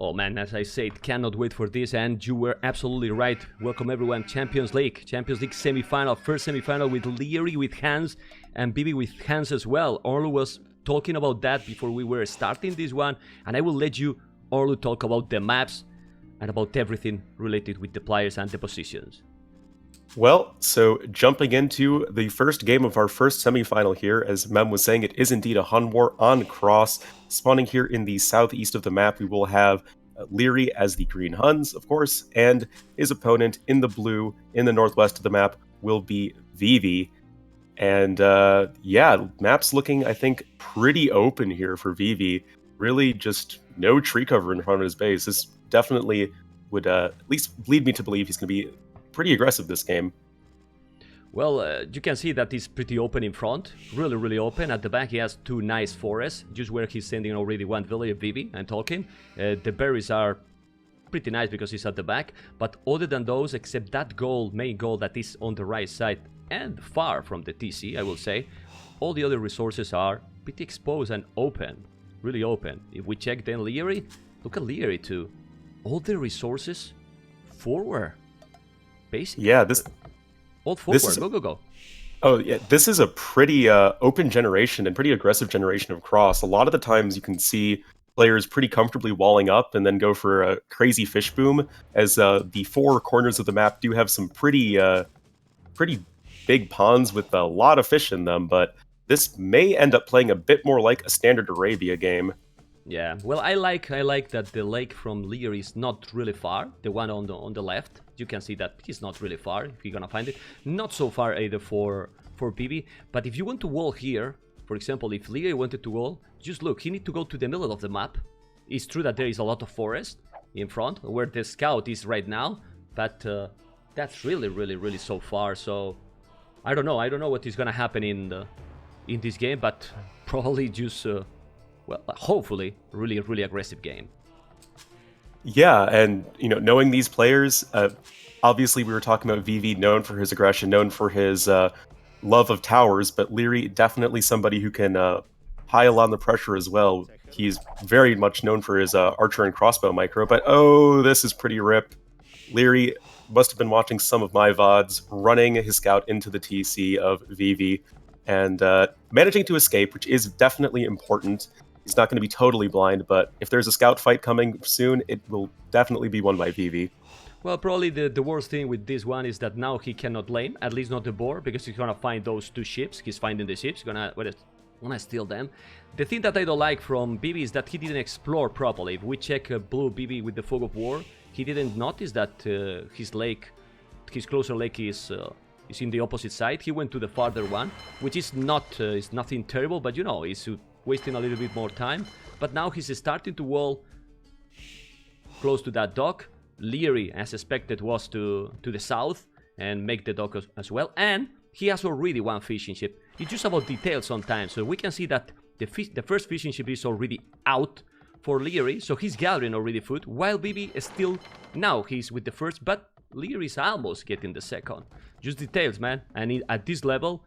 Oh man, as I said, cannot wait for this, and you were absolutely right. Welcome everyone, Champions League semi-final, first semi-final with Lierey, with Hans, and ViVi with Hans as well. Orlu was talking about that before we were starting this one, and I will let you, Orlu, talk about the maps and about everything related with the players and the positions. Well, so jumping into the first game of our first semi-final here, as Mem was saying, it is indeed a Hun War on Cross. Spawning here in the southeast of the map, we will have Lierey as the green Huns, of course, and his opponent in the blue, in the northwest of the map, will be ViVi. And yeah, map's looking, I think, pretty open here for ViVi. Really just no tree cover in front of his base. This definitely would at least lead me to believe he's going to be pretty aggressive this game. Well, you can see that he's pretty open in front, really open. At the back he has two nice forests, just where he's sending already one village, ViVi, and talking. The berries are pretty nice because he's at the back, but other than those, except that goal, main goal that is on the right side and far from the TC, I will say, all the other resources are pretty exposed and open, really open. If we check then Lierey, look at Lierey too. All the resources forward. Basically. Yeah, this... All forward, go. Oh, yeah, this is a pretty open generation and pretty aggressive generation of Cross. A lot of the times you can see players pretty comfortably walling up and then go for a crazy fish boom, as the four corners of the map do have some pretty big ponds with a lot of fish in them, but this may end up playing a bit more like a standard Arabia game. Yeah, well, I like that the lake from Lierey is not really far. The one on the left, you can see that he's not really far, if you're gonna find it. Not so far either for ViVi, but if you want to wall here, for example, if Lierey wanted to wall, just look, he need to go to the middle of the map. It's true that there is a lot of forest in front, where the scout is right now, but that's really so far, so I don't know what is gonna happen in this game, but probably just... well, hopefully, really aggressive game. Yeah, and knowing these players, obviously we were talking about ViVi, known for his aggression, known for his love of towers, but Lierey definitely somebody who can pile on the pressure as well. He's very much known for his archer and crossbow micro, but oh, this is pretty rip. Lierey must have been watching some of my VODs, running his scout into the TC of ViVi, and managing to escape, which is definitely important. He's not going to be totally blind, but if there's a scout fight coming soon, it will definitely be won by ViVi. Well, probably the worst thing with this one is that now he cannot lane, at least not the boar, because he's gonna find those two ships. He's finding the ships, gonna steal them. The thing that I don't like from ViVi is that he didn't explore properly. If we check blue ViVi with the Fog of War, he didn't notice that his closer lake is in the opposite side. He went to the farther one, which is nothing terrible, but he's wasting a little bit more time. But now he's starting to wall close to that dock. Lierey, as expected, was to the south and make the dock as well. And he has already one fishing ship. It's just about details sometimes. So we can see that the first fishing ship is already out for Lierey. So he's gathering already food, while ViVi is still... Now he's with the first, but Lierey is almost getting the second. Just details, man. And at this level,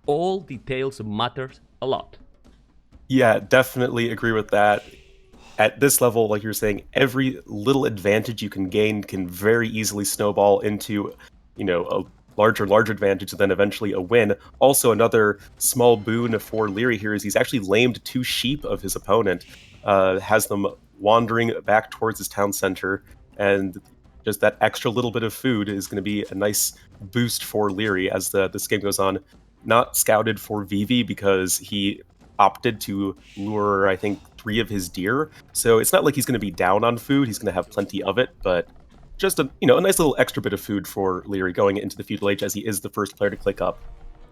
all details matter a lot. Yeah, definitely agree with that. At this level, like you're saying, every little advantage you can gain can very easily snowball into, a larger advantage, and then eventually a win. Also, another small boon for Lierey here is he's actually lamed two sheep of his opponent, has them wandering back towards his town center, and just that extra little bit of food is going to be a nice boost for Lierey as this game goes on. Not scouted for ViVi because he opted to lure, I think, 3 of his deer. So it's not like he's going to be down on food. He's going to have plenty of it, but just a nice little extra bit of food for Lierey going into the feudal age, as he is the first player to click up.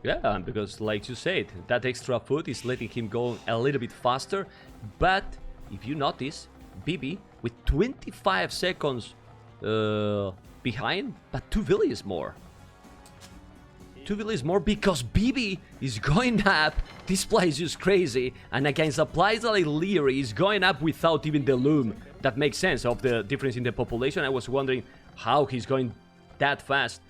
Yeah, because like you said, that extra food is letting him go a little bit faster. But if you notice, ViVi with 25 seconds behind, but 2 villages more. 2 villages more because ViVi is going up. This play is just crazy, and against a player like Lierey is going up without even the loom. That makes sense of the difference in the population. I was wondering how he's going that fast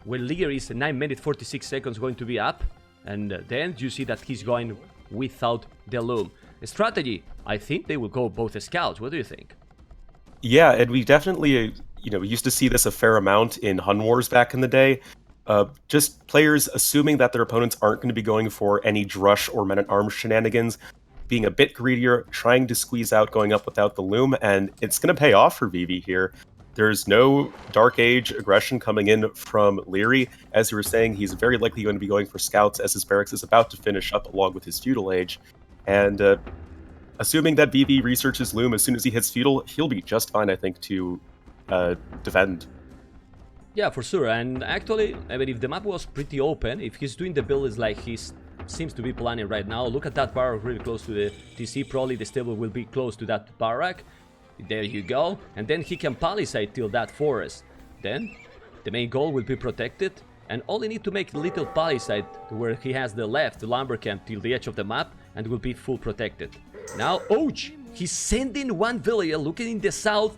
when Lierey is 9 minutes 46 seconds going to be up, and then you see that he's going without the loom. Strategy, I think they will go both scouts. What do you think? Yeah, and we definitely, we used to see this a fair amount in Hun Wars back in the day. Just players assuming that their opponents aren't going to be going for any Drush or Men-at-Arms shenanigans, being a bit greedier, trying to squeeze out going up without the Loom, and it's going to pay off for ViVi here. There's no Dark Age aggression coming in from Lierey. As you were saying, he's very likely going to be going for scouts as his barracks is about to finish up along with his Feudal Age. And assuming that ViVi researches Loom as soon as he hits Feudal, he'll be just fine, I think, to defend. Yeah, for sure. And actually, I mean, if the map was pretty open, if he's doing the build like he seems to be planning right now, look at that barrack really close to the TC. Probably the stable will be close to that barrack. There you go. And then he can palisade till that forest. Then the main goal will be protected. And only need to make a little palisade where he has the left, the lumber camp, till the edge of the map, and will be full protected. Now, ouch! He's sending one villager looking in the south.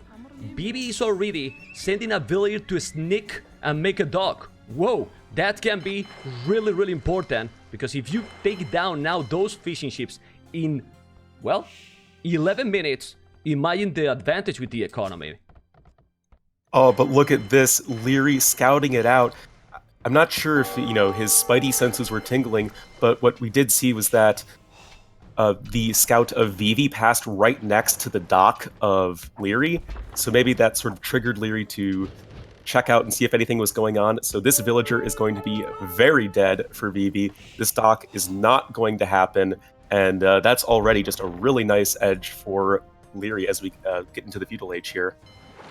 ViVi is already sending a villager to sneak and make a dock. Whoa, that can be really, really important. Because if you take down now those fishing ships in, well, 11 minutes, imagine the advantage with the economy. Oh, but look at this, Lierey scouting it out. I'm not sure if, his spidey senses were tingling, but what we did see was that the scout of ViVi passed right next to the dock of Lierey, so maybe that sort of triggered Lierey to check out and see if anything was going on. So this villager is going to be very dead for ViVi. This dock is not going to happen, and that's already just a really nice edge for Lierey as we get into the Feudal Age here.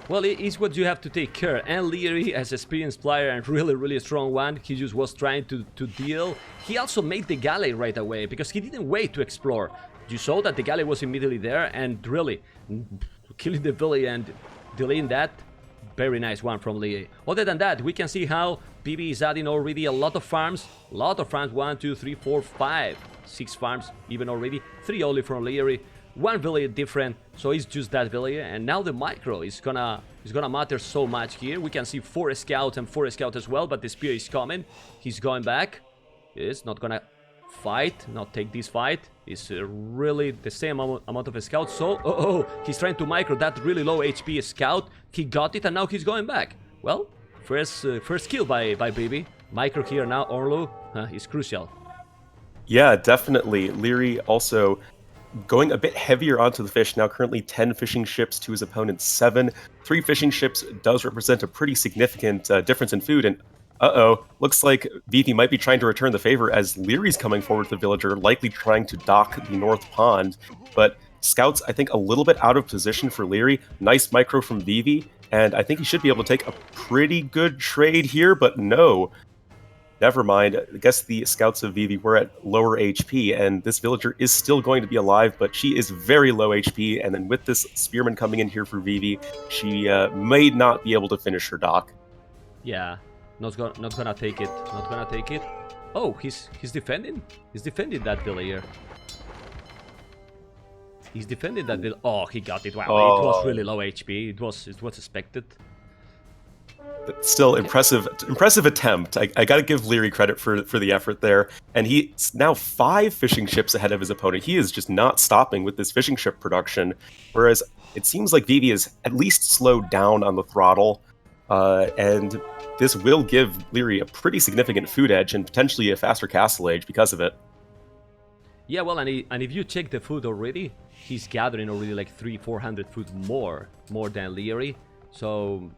Well, it is what you have to take care. And Lierey, as an experienced player and really, really strong one, he just was trying to deal. He also made the galley right away because he didn't wait to explore. You saw that the galley was immediately there and really killing the villager and delaying that. Very nice one from Lierey. Other than that, we can see how ViVi is adding already a lot of farms. 1, 2, 3, 4, 5, 6 farms even already. 3 only from Lierey. 1 villager different, so it's just that villager, and now the micro is gonna matter so much here. We can see 4 scouts and 4 scouts as well, but the spear is coming. He's going back. He's not gonna fight, not take this fight. It's really the same amount of scouts. So, he's trying to micro that really low HP scout. He got it, and now he's going back. Well, first kill by ViVi. Micro here now, Orlu is crucial. Yeah, definitely. Lierey also going a bit heavier onto the fish, now currently 10 fishing ships to his opponent's 7. 3 fishing ships does represent a pretty significant difference in food, and looks like ViVi might be trying to return the favor as Lierey's coming forward with the villager, likely trying to dock the North Pond. But scouts, I think, a little bit out of position for Lierey. Nice micro from ViVi, and I think he should be able to take a pretty good trade here, but no. Never mind, I guess the scouts of ViVi were at lower HP, and this villager is still going to be alive, but she is very low HP, and then with this spearman coming in here for ViVi, she may not be able to finish her dock. Yeah, not gonna take it, not gonna take it. Oh, he's defending? He's defending that villager. He's defending that villager. Oh, he got it, wow, it was really low HP, it was expected. Still impressive attempt. I gotta give Lierey credit for the effort there. And he's now 5 fishing ships ahead of his opponent. He is just not stopping with this fishing ship production. Whereas it seems like ViVi is at least slowed down on the throttle. And this will give Lierey a pretty significant food edge and potentially a faster castle age because of it. Yeah, well, and if you check the food already, he's gathering already like 300-400 food more than Lierey. So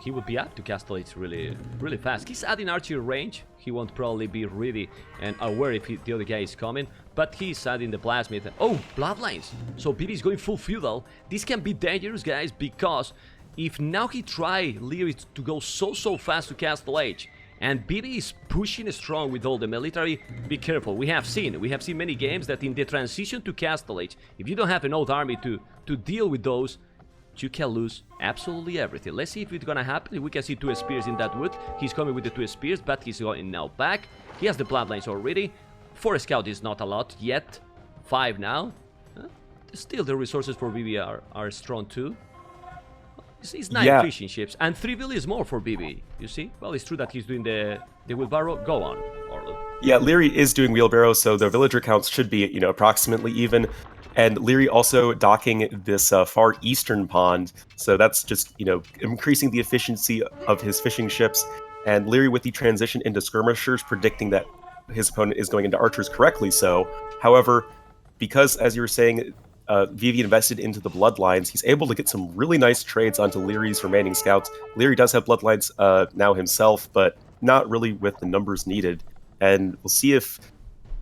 he would be up to castle age really, really fast. He's adding archery range. He won't probably be ready and aware if the other guy is coming, but he's adding the plasmid. Oh, bloodlines. So ViVi is going full feudal. This can be dangerous, guys, because if now he try Lierey to go so fast to castle age, and ViVi is pushing strong with all the military, be careful. We have seen many games that in the transition to castle age, if you don't have an old army to deal with those, you can lose absolutely everything. Let's see if it's gonna happen. We can see 2 spears in that wood. He's coming with the 2 spears, but he's going now back. He has the bloodlines already. 4 scout is not a lot yet. 5 now. Still, the resources for ViVi are strong too. It's 9 fishing ships and 3 villages more for ViVi. You see? Well, it's true that he's doing the wheelbarrow. Go on, Orlu. Yeah, Lierey is doing wheelbarrow, so the villager counts should be, approximately even. And Lierey also docking this far eastern pond, so that's just, increasing the efficiency of his fishing ships. And Lierey with the transition into skirmishers, predicting that his opponent is going into archers correctly so. However, because, as you were saying, ViVi invested into the bloodlines, he's able to get some really nice trades onto Lierey's remaining scouts. Lierey does have bloodlines now himself, but not really with the numbers needed. And we'll see if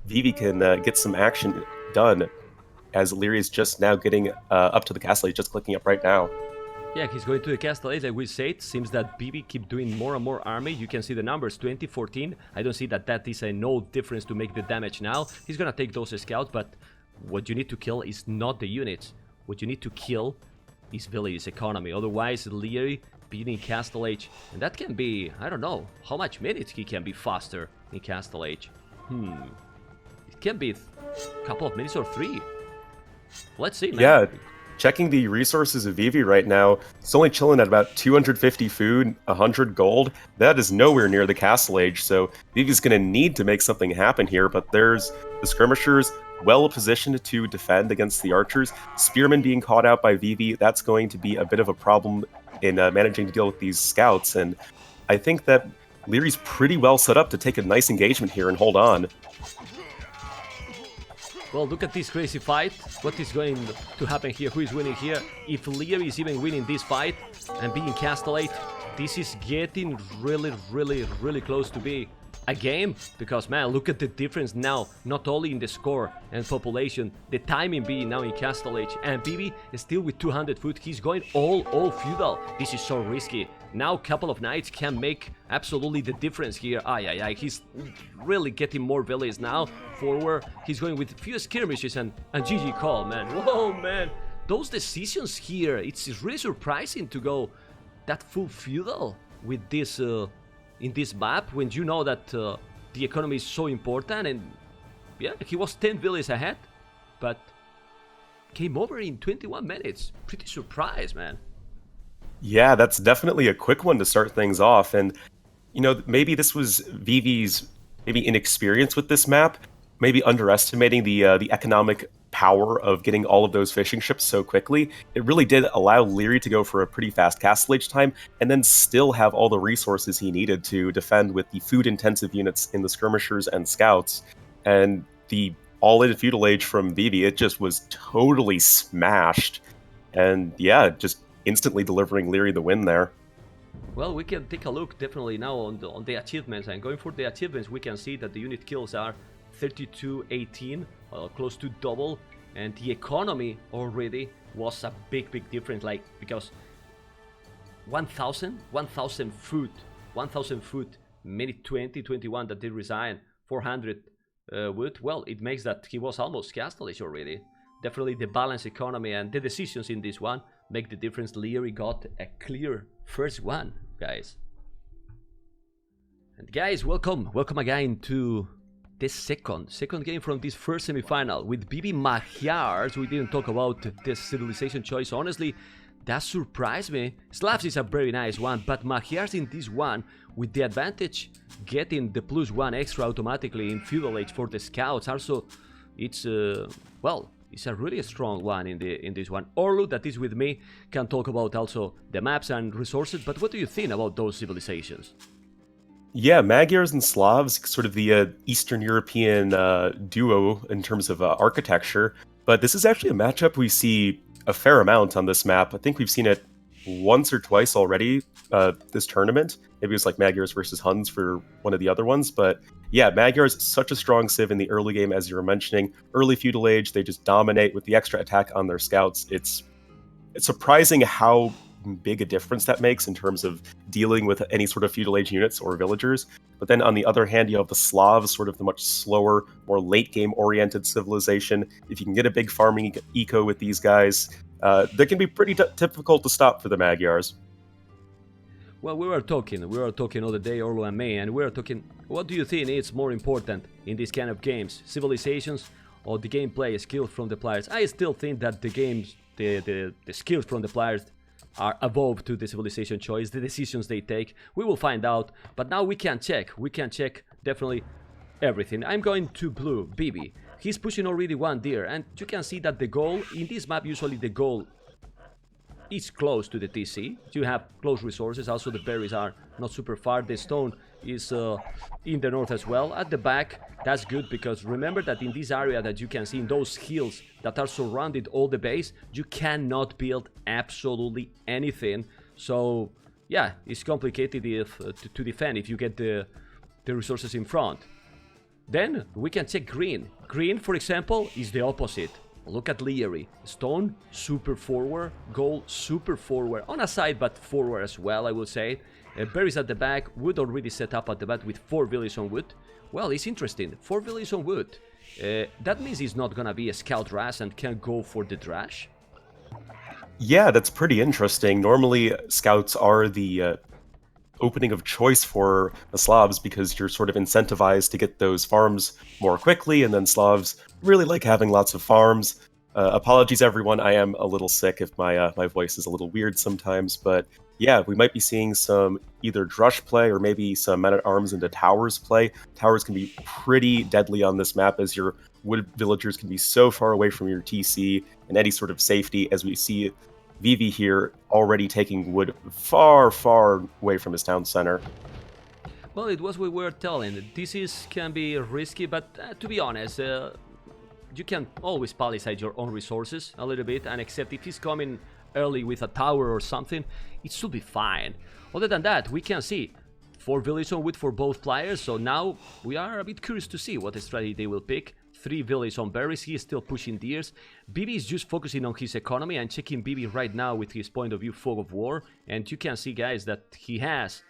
ViVi can get some action done, as Lierey is just now getting up to the castle. He's just clicking up right now. Yeah, he's going to the castle age, like we said. Seems that ViVi keep doing more and more army. You can see the numbers, 20, 14. I don't see that is a no difference to make the damage now. He's gonna take those scouts, but what you need to kill is not the units. What you need to kill is village economy. Otherwise, Lierey beating castle age. And that can be, I don't know, how much minutes he can be faster in castle age. It can be a couple of minutes or 3. Let's see, man. Yeah, checking the resources of ViVi right now, it's only chilling at about 250 food, 100 gold. That is nowhere near the castle age, so ViVi's going to need to make something happen here, but there's the skirmishers well positioned to defend against the archers. Spearmen being caught out by ViVi, that's going to be a bit of a problem in managing to deal with these scouts, and I think that Lierey's pretty well set up to take a nice engagement here and hold on. Well, look at this crazy fight. What is going to happen here? Who is winning here? If Lierey is even winning this fight and being castellate, this is getting really close to be a game. Because, man, look at the difference now. Not only in the score and population, the timing being now in castellate. And ViVi is still with 200 foot. He's going all feudal. This is so risky. Now, couple of knights can make absolutely the difference here. He's really getting more villages now forward. He's going with few skirmishes and GG call, man. Whoa, man. Those decisions here, it's really surprising to go that full feudal with this in this map when you know that the economy is so important. And yeah, he was 10 villages ahead, but came over in 21 minutes. Pretty surprised, man. Yeah, that's definitely a quick one to start things off. And, maybe this was ViVi's inexperience with this map, maybe underestimating the economic power of getting all of those fishing ships so quickly. It really did allow Lierey to go for a pretty fast castle age time and then still have all the resources he needed to defend with the food-intensive units in the skirmishers and scouts. And the all-in feudal age from ViVi, it just was totally smashed. And yeah, just instantly delivering Lierey the win there. Well, we can take a look definitely now on the achievements, and going for the achievements we can see that the unit kills are 32-18, close to double, and the economy already was a big difference, like, because 1000 food, minute 20-21 that they resign, 400 wood. Well, it makes that he was almost castleish already. Definitely the balanced economy and the decisions in this one make the difference. Lierey got a clear first one, guys. And guys, welcome again to the second game from this first semifinal with ViVi Magyars. We didn't talk about this civilization choice. Honestly, that surprised me. Slavs is a very nice one, but Magyars in this one, with the advantage getting the +1 extra automatically in feudal age for the scouts. Also, it's well, it's a really strong one in this one. Orlu, that is with me, can talk about also the maps and resources, but what do you think about those civilizations? Yeah, Magyars and Slavs, sort of the Eastern European duo in terms of architecture, but this is actually a matchup we see a fair amount on this map. I think we've seen it once or twice already this tournament. Maybe it was like Magyars versus Huns for one of the other ones, but yeah, Magyars, such a strong civ in the early game, as you were mentioning. Early feudal age, they just dominate with the extra attack on their scouts. It's surprising how big a difference that makes in terms of dealing with any sort of feudal age units or villagers. But then on the other hand, you have the Slavs, sort of the much slower, more late game oriented civilization. If you can get a big farming eco with these guys, they can be pretty difficult to stop for the Magyars. Well, we were talking other day, Orlo and me, and we were talking, what do you think is more important in these kind of games? Civilizations or the gameplay skills from the players? I still think that the games, the skills from the players are above to the civilization choice, the decisions they take. We will find out, but now we can check definitely everything. I'm going to blue, ViVi. he's pushing already one deer, and you can see that the goal in this map, usually the goal is close to the TC. You have close resources. Also, the berries are not super far. The stone is in the north as well. At the back, that's good, because remember that in this area that you can see in those hills that are surrounded all the base, you cannot build absolutely anything. So yeah, it's complicated if, to defend if you get the resources in front. Then we can check green. Green, for example, is the opposite. Look at Lierey. Stone, super forward. Gold, super forward. On a side, but forward as well, I would say. Berries at the back. Wood already set up at the back with 4 villages on wood. Well, it's interesting. 4 villages on wood. That means he's not gonna be a scout ras and can go for the trash. Yeah, that's pretty interesting. Normally, scouts are the opening of choice for the Slavs because you're sort of incentivized to get those farms more quickly, and then Slavs really like having lots of farms. Apologies, everyone. I am a little sick if my voice is a little weird sometimes, but yeah, we might be seeing some either drush play or maybe some men-at-arms into towers play. Towers can be pretty deadly on this map, as your wood villagers can be so far away from your TC and any sort of safety, as we see ViVi here already taking wood far, far away from his town center. Well, it was what we were telling. This can be risky, but to be honest, you can always palisade your own resources a little bit, and except if he's coming early with a tower or something, it should be fine. Other than that, we can see 4 villages on wood for both players, so now we are a bit curious to see what strategy they will pick. 3 villages on berries. He is still pushing deers. ViVi is just focusing on his economy. I'm checking ViVi right now with his point of view fog of war, and you can see, guys, that he has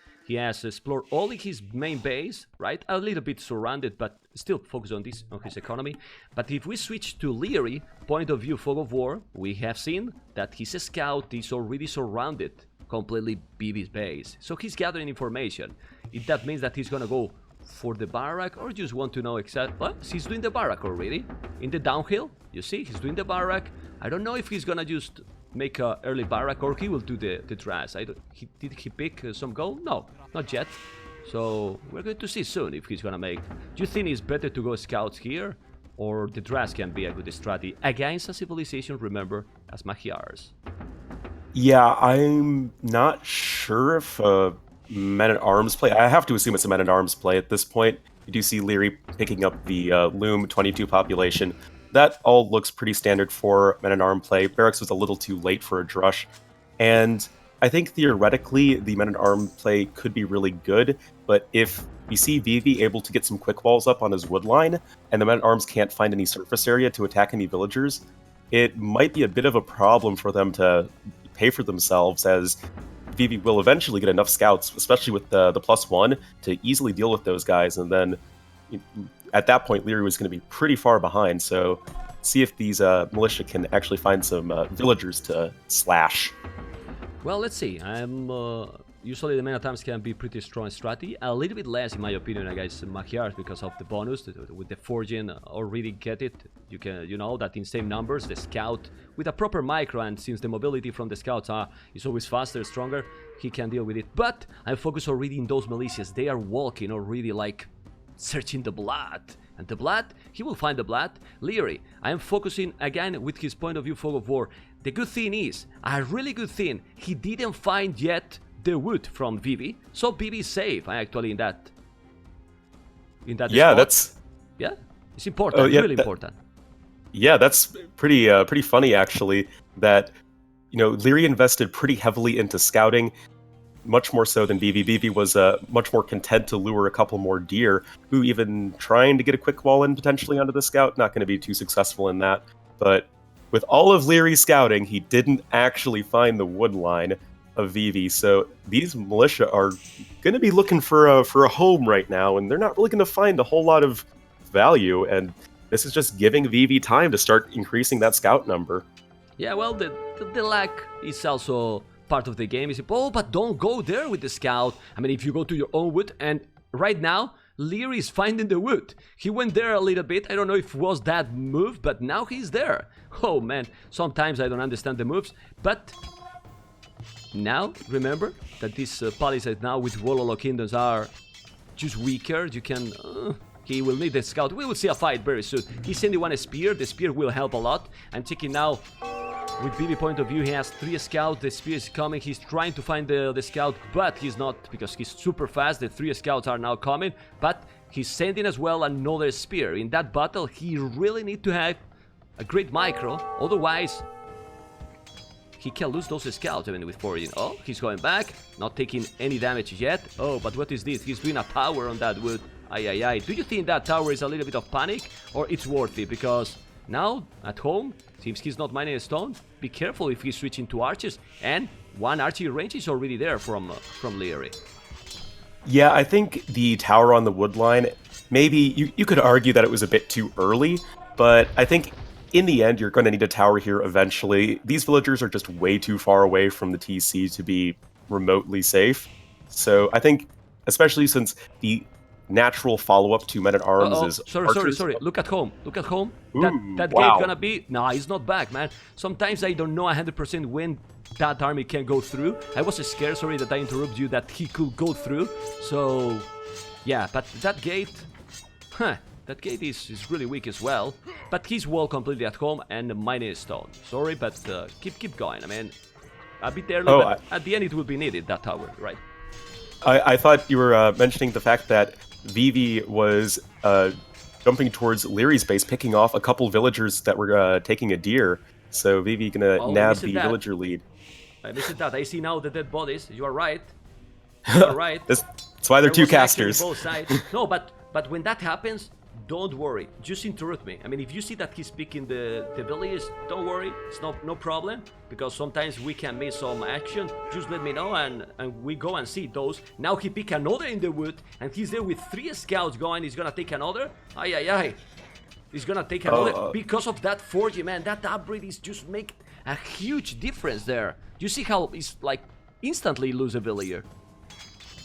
explored only his main base, right? A little bit surrounded, but still focused on his economy. But if we switch to Lierey, point of view fog of war, we have seen that his scout is already surrounded completely ViVi's base. So he's gathering information. If that means that he's gonna go for the barrack, or just want to know exactly. Well, he's doing the barrack already in the downhill. You see, he's doing the barrack. I don't know if he's gonna just make a early barrack or he will do the trash. Did he pick some gold? No, not yet. So we're going to see soon if he's gonna make. Do you think it's better to go scouts here, or the trash can be a good strategy against a civilization? Remember, as Magyars. Yeah, I'm not sure if men-at-arms play. I have to assume it's a men-at-arms play at this point. You do see Lierey picking up the Loom 22 population. That all looks pretty standard for men-at-arms play. Barracks was a little too late for a drush. And I think theoretically the men-at-arms play could be really good, but if you see ViVi able to get some quick walls up on his wood line, and the men-at-arms can't find any surface area to attack any villagers, it might be a bit of a problem for them to pay for themselves, as ViVi will eventually get enough scouts, especially with the +1, to easily deal with those guys, and then at that point Lierey was going to be pretty far behind, so see if these militia can actually find some villagers to slash. Well, let's see. Usually the men-at-arms can be pretty strong strategy. A little bit less, in my opinion, against Magyars because of the bonus. With the forging, already get it. You know that in same numbers, the scout with a proper micro, and since the mobility from the scouts is always faster, stronger, he can deal with it. But I'm focused already in those militias. They are walking already, like searching the blood. And the blood, he will find the blood. Lierey, I am focusing again with his point of view fog of war. The good thing is, a really good thing, he didn't find yet the wood from ViVi, so ViVi is safe actually in that yeah spot. It's important. Really important. Yeah, that's pretty funny actually, that Lierey invested pretty heavily into scouting, much more so than ViVi. ViVi was much more content to lure a couple more deer, who even trying to get a quick wall in potentially onto the scout, not going to be too successful in that. But with all of Lierey's scouting, he didn't actually find the wood line of ViVi, so these militia are going to be looking for a home right now, and they're not really going to find a whole lot of value, and this is just giving ViVi time to start increasing that scout number. Yeah, well, the lag is also part of the game. You say, oh, but don't go there with the scout. I mean, if you go to your own wood, and right now Lierey is finding the wood. He went there a little bit. I don't know if it was that move, but now he's there. Oh man, sometimes I don't understand the moves, but now, remember that these palisades now with Wololo Kingdoms are just weaker. You can He will need the scout. We will see a fight very soon. He's sending one spear. The spear will help a lot. I'm checking now. With ViVi point of view, he has 3 scouts. The spear is coming. He's trying to find the scout, but he's not because he's super fast. The 3 scouts are now coming, but he's sending as well another spear. In that battle, he really need to have a great micro. Otherwise, he can lose those scouts. I mean, with 4. Oh, he's going back. Not taking any damage yet. Oh, but what is this? He's doing a tower on that wood. Ay, ay, ay. Do you think that tower is a little bit of panic? Or it's worth it? Because now, at home, seems he's not mining a stone. Be careful if he's switching to archers. And 1 archery range is already there from Lierey. Yeah, I think the tower on the wood line, maybe you could argue that it was a bit too early, but I think in the end, you're going to need a tower here eventually. These villagers are just way too far away from the TC to be remotely safe. So I think, especially since the natural follow-up to men-at-arms is... Sorry. Look at home. Ooh, that wow. gate gonna be... Nah, he's not back, man. Sometimes I don't know 100% when that army can go through. I was scared, sorry that I interrupted you, that he could go through. So, yeah, but that gate... That gate is really weak as well. But he's wall completely at home and mining stone. Sorry, but keep going. I mean, a bit early, but at the end it will be needed, that tower, right? I thought you were mentioning the fact that ViVi was jumping towards Lierey's base, picking off a couple villagers that were taking a deer. So ViVi gonna nab the villager lead. I missed that. I see now the dead bodies. You are right. You are right. That's why they're 2 casters. Both sides. No, but when that happens, don't worry. Just interrupt me. I mean, if you see that he's picking the villagers, don't worry. It's no problem. Because sometimes we can miss some action. Just let me know and we go and see those. Now he pick another in the wood. And he's there with 3 scouts going. He's gonna take another. Ay, ay, ay. He's gonna take another. Because of that forging, man. That upgrade is just make a huge difference there. You see how he's like instantly lose a villager.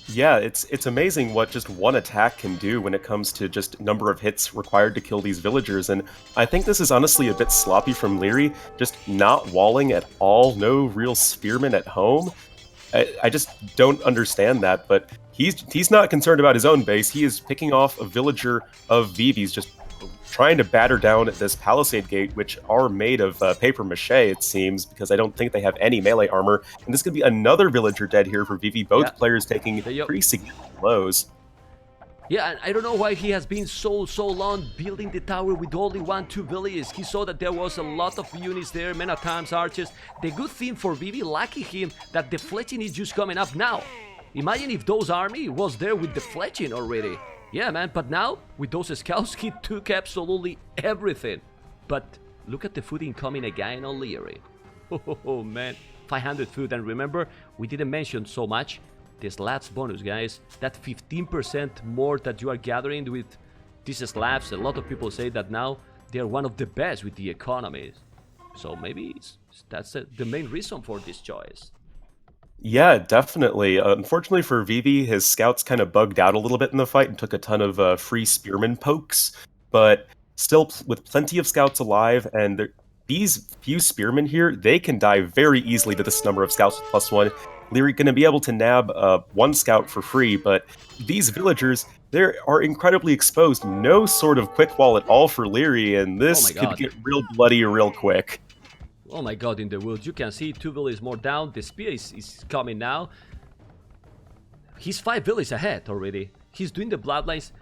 Yeah, it's amazing what just one attack can do when it comes to just number of hits required to kill these villagers, and I think this is honestly a bit sloppy from Lierey, just not walling at all, no real spearmen at home. I just don't understand that, but he's not concerned about his own base. He is picking off a villager of ViVi's, just trying to batter down this palisade gate, which are made of paper mache, it seems, because I don't think they have any melee armor. And this could be another villager dead here for ViVi, both players taking pretty significant blows. Yeah, and I don't know why he has been so long building the tower with only 1-2 villagers. He saw that there was a lot of units there, men-at-arms, archers. The good thing for ViVi, lucky him, that the fletching is just coming up now. Imagine if those army was there with the fletching already. Yeah, man, but now, with those scouts, he took absolutely everything. But look at the food incoming again on Lierey. Oh, man. 500 food, and remember, we didn't mention so much. The slabs bonus, guys. That 15% more that you are gathering with these slabs. A lot of people say that now they are one of the best with the economy. So maybe that's the main reason for this choice. Yeah, definitely. Unfortunately for ViVi, his scouts kind of bugged out a little bit in the fight and took a ton of free spearman pokes, but still with plenty of scouts alive, and these few spearmen here, they can die very easily to this number of scouts with +1. Lierey going to be able to nab 1 scout for free, but these villagers, they are incredibly exposed. No sort of quick wall at all for Lierey, and this could get real bloody real quick. Oh my god, in the woods, you can see 2 villages more down. The spear is coming now. He's 5 villages ahead already. He's doing the bloodlines,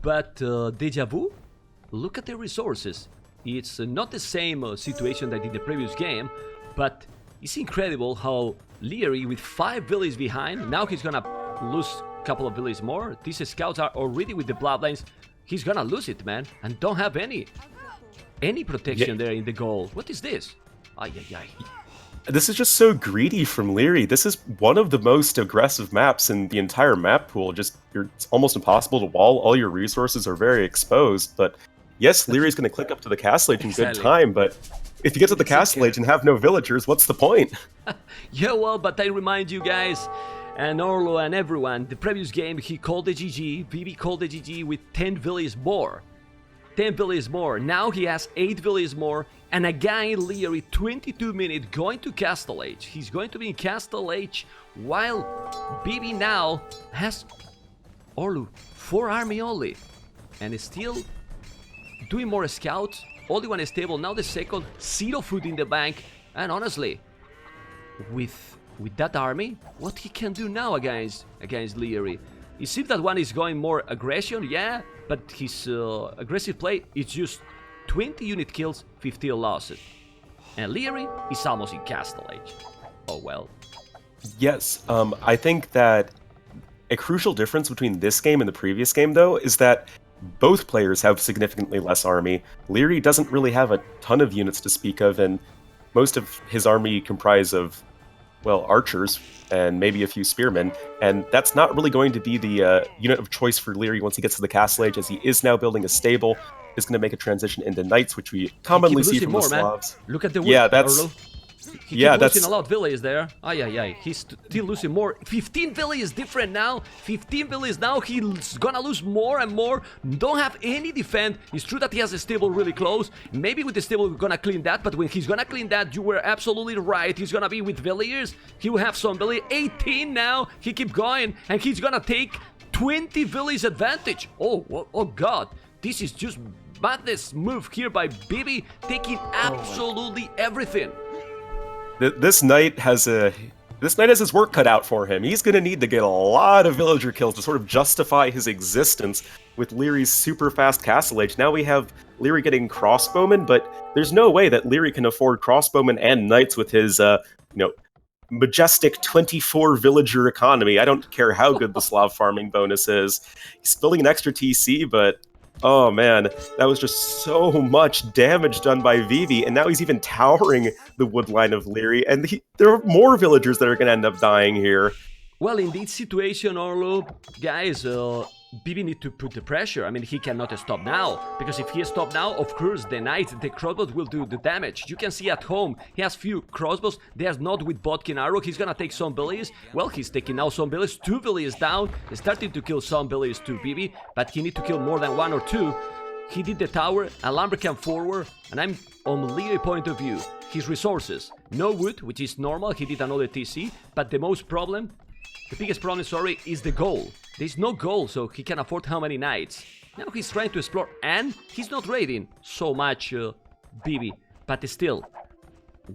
but Deja Vu? Look at the resources. It's not the same situation that in the previous game, but it's incredible how Lierey with 5 villages behind, now he's gonna lose a couple of villages more. These scouts are already with the bloodlines. He's gonna lose it, man, and don't have any protection there in the goal. What is this? Ay, ay, ay. This is just so greedy from Lierey. This is one of the most aggressive maps in the entire map pool. Just it's almost impossible to wall. All your resources are very exposed. But yes, Lierey's going to click up to the castle age in good time. But if you get to the castle age and have no villagers, what's the point? Yeah, well, but I remind you guys, and Orlo and everyone, the previous game he called the GG. ViVi called the GG with 10 villages more. 10 villages more. Now he has 8 villages more. And again, Lierey, 22 minutes, going to Castle Age. He's going to be in Castle Age, while ViVi now has Orlu, 4 army only. and is still doing more scouts. Only one stable, now the second, 0 food in the bank. And honestly, with that army, what he can do now against Lierey? It seems that one is going more aggression, yeah, but his aggressive play is just 20 unit kills, 15 losses. And Lierey is almost in Castle Age. Oh well. Yes, I think that a crucial difference between this game and the previous game, though, is that both players have significantly less army. Lierey doesn't really have a ton of units to speak of, and most of his army comprise of, well, archers and maybe a few spearmen, and that's not really going to be the unit of choice for Lierey once he gets to the Castle Age, as he is now building a stable, is going to make a transition into knights, which we commonly see from the Slavs. Man. Look at the wood, yeah, that's... Orlo. He keeps losing a lot of villages there. He's still losing more. 15 villages different now. 15 villages now. He's gonna lose more and more. Don't have any defense. It's true that he has a stable really close. Maybe with the stable we're gonna clean that. But when he's gonna clean that, you were absolutely right. He's gonna be with villagers. He will have some village. 18 now. He keep going. And he's gonna take 20 village advantage. Oh God. This is just madness move here by ViVi. Taking absolutely everything. This knight has his work cut out for him. He's going to need to get a lot of villager kills to sort of justify his existence with Lierey's super fast Castle Age. Now we have Lierey getting crossbowmen, but there's no way that Lierey can afford crossbowmen and knights with his, majestic 24 villager economy. I don't care how good the Slav farming bonus is. He's building an extra TC, but oh man, that was just so much damage done by ViVi, and now he's even towering the wood line of Lierey, and there are more villagers that are going to end up dying here. Well, in this situation, Orlo, guys, ViVi need to put the pressure. I mean, he cannot stop now, because if he stops now, of course, the knights, the crossbows will do the damage. You can see at home, he has few crossbows, there's not with Bodkin arrow, he's gonna take some villages. Well, he's taking now some villages, 2 villages down, starting to kill some villages to ViVi, but he need to kill more than 1 or 2. He did the tower, a lumber camp forward, and I'm on Lierey point of view. His resources, no wood, which is normal, he did another TC, but the biggest problem, sorry, is the goal. There's no goal, so he can afford how many knights. Now he's trying to explore, and he's not raiding so much ViVi. But still,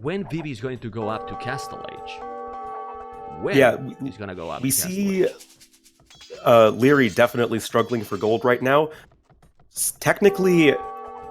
when ViVi is going to go up to Castle Age? When he's going to go up we to Castle see Age? Lierey definitely struggling for gold right now. Technically,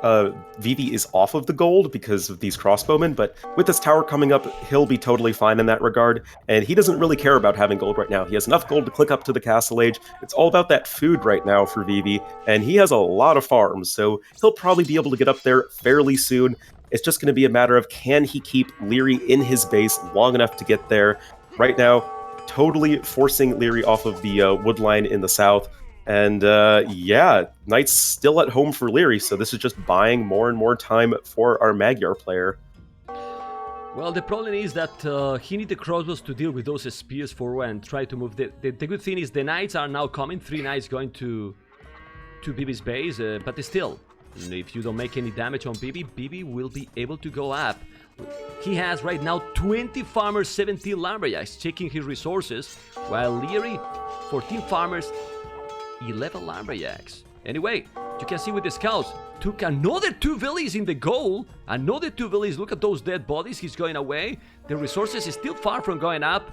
ViVi is off of the gold because of these crossbowmen, but with this tower coming up, he'll be totally fine in that regard, and he doesn't really care about having gold right now. He has enough gold to click up to the Castle Age. It's all about that food right now for ViVi, and he has a lot of farms, so he'll probably be able to get up there fairly soon. It's just going to be a matter of, can he keep Lierey in his base long enough to get there? Right now, totally forcing Lierey off of the wood line in the south. And Knight's still at home for Lierey, so this is just buying more and more time for our Magyar player. Well, the problem is that he needs the crossbows to deal with those spears forward and try to move. The good thing is the knights are now coming, 3 knights going to ViVi's base, but still, if you don't make any damage on ViVi will be able to go up. He has right now 20 farmers, 17 lumberjacks, checking his resources, while Lierey, 14 farmers, 11 lumberjacks. Anyway, you can see with the scouts, took another 2 villages in the goal. Another 2 villages. Look at those dead bodies. He's going away. The resources is still far from going up.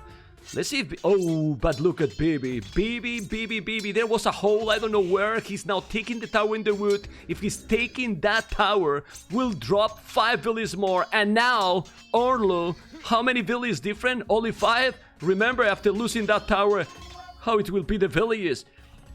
Let's see if... Oh, but look at ViVi. There was a hole. I don't know where. He's now taking the tower in the wood. If he's taking that tower, we'll drop 5 villages more. And now, Orlo, how many villages different? Only 5? Remember, after losing that tower, how it will be the villages.